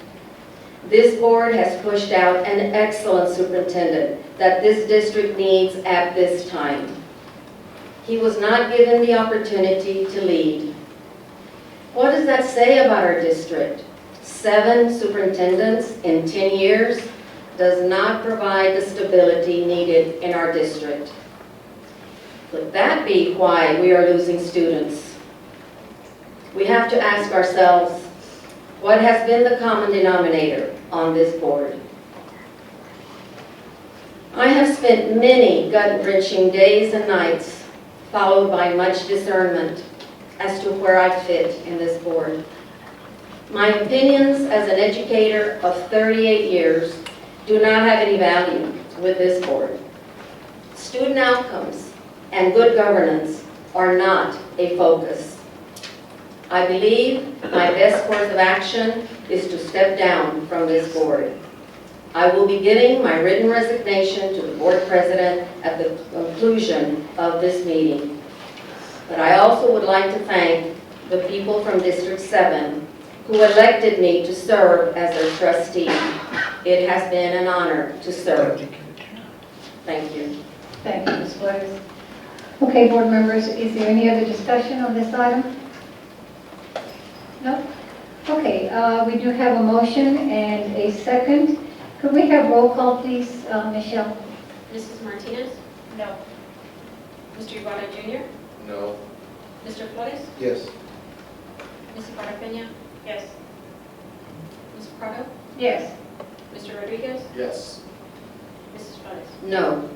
This board has pushed out an excellent superintendent that this district needs at this time. He was not given the opportunity to lead. What does that say about our district? 7 superintendents in 10 years? does not provide the stability needed in our district. Could that be why we are losing students? We have to ask ourselves, what has been the common denominator on this board? I have spent many gut-wrenching days and nights, followed by much discernment as to where I fit in this board. My opinions as an educator of 38 years do not have any value with this board. Student outcomes and good governance are not a focus. I believe my best course of action is to step down from this board. I will be giving my written resignation to the board president at the conclusion of this meeting. But I also would like to thank the people from District 7 who elected me to serve as their trustee. It has been an honor to serve. Thank you. Thank you, Ms. Flores. Okay, board members, is there any other discussion on this item? No? Okay, we do have a motion and a second. Could we have roll call, please, Michelle? Mrs. Martinez? No. Mr. Ibarra Jr.? No. Mr. Flores? Yes. Ms. Ibarra Peña? Yes. Ms. Prado? Yes. Mr. Rodriguez? Yes. Mrs. Flores? No.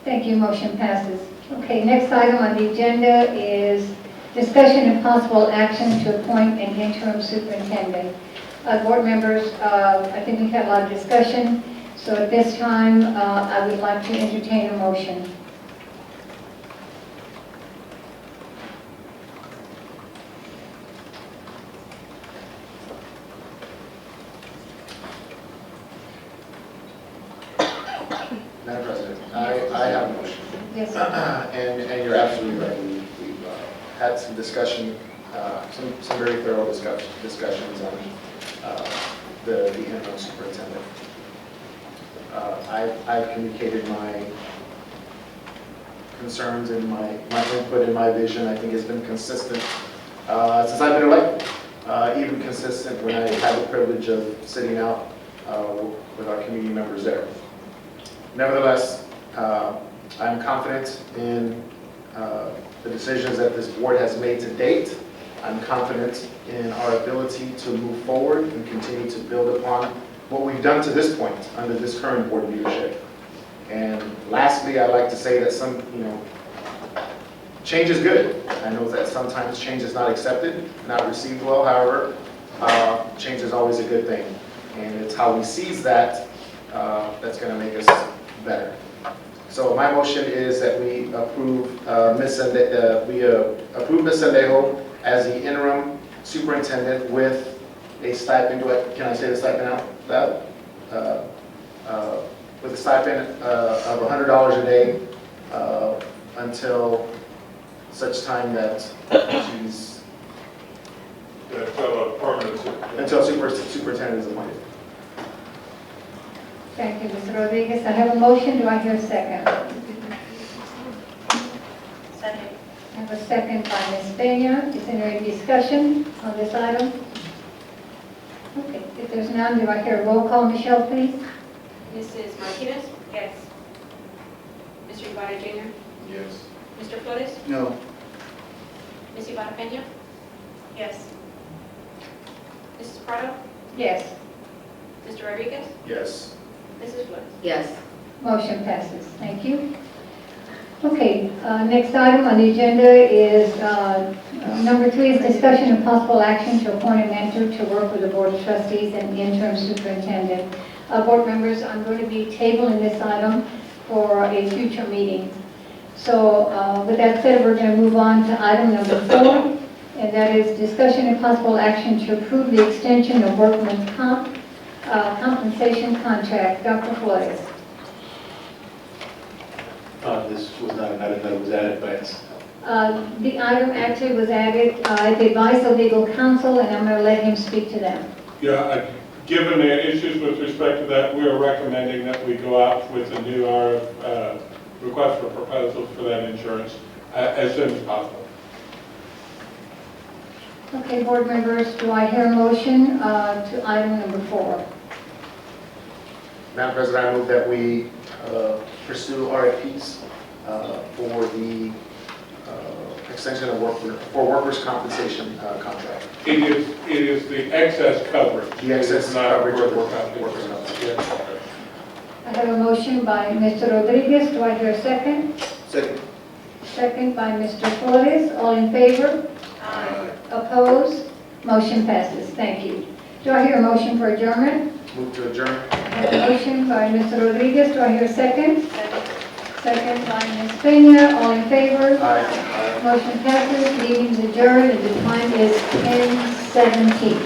Thank you, motion passes. Okay, next item on the agenda is discussion and possible action to appoint an interim superintendent. Board members, I think we've had a lot of discussion, so at this time, I would like to entertain a motion. Madam President, I have a motion. Yes, sir. And you're absolutely right. We've had some discussion, some very thorough discussions on the interim superintendent. I've communicated my concerns and my input and my vision. I think has been consistent since I've been elected, even consistent when I had the privilege of sitting out with our community members there. Nevertheless, I'm confident in the decisions that this board has made to date. I'm confident in our ability to move forward and continue to build upon what we've done to this point under this current board leadership. And lastly, I'd like to say that change is good. I know that sometimes change is not accepted, not received well. However, change is always a good thing. And it's how we seize that that's going to make us better. So my motion is that we approve Ms. Sendejo as the interim superintendent with a stipend. Can I say the stipend out loud? With a stipend of $100 a day until such time that she's until superintendent is appointed. Thank you, Mr. Rodriguez. I have a motion. Do I hear a second? Second. I have a second by Ms. Peña. Is there any discussion on this item? Okay, if there's none, do I hear a roll call? Michelle, please. Mrs. Martinez? Yes. Mr. Ibarra Jr.? Yes. Mr. Flores? No. Ms. Ibarra Peña? Yes. Mrs. Prado? Yes. Mr. Rodriguez? Yes. Mrs. Flores? Yes. Motion passes. Thank you. Okay, next item on the agenda is number 3 is discussion and possible action to appoint a mentor to work with the Board of Trustees and interim superintendent. Board members, I'm going to be tabling this item for a future meeting. So with that said, we're going to move on to item number 4, and that is discussion and possible action to approve the extension of workman's compensation contract. Dr. Flores. This was not an item that was added by us. The item actually was added at the advice of legal counsel, and I'm going to let him speak to them. Yeah, given the issues with respect to that, we are recommending that we go out with a new request for proposals for that insurance as soon as possible. Okay, board members, do I hear a motion to item number 4? Madam President, I move that we pursue RFPs for the extension of workers' compensation contract. It is the excess coverage. The excess It's not coverage of workers' workers' compensation. compensation. I have a motion by Mr. Rodriguez. Do I hear a second? Second. Second by Mr. Flores. All in favor? Opposed? Motion passes. Thank you. Do I hear a motion for adjournment? Move to adjourn. I have a motion by Mr. Rodriguez. Do I hear a second? Second by Ms. Peña. All in favor? Aye. Motion passes. Meeting's adjourned, and the time is 10:17.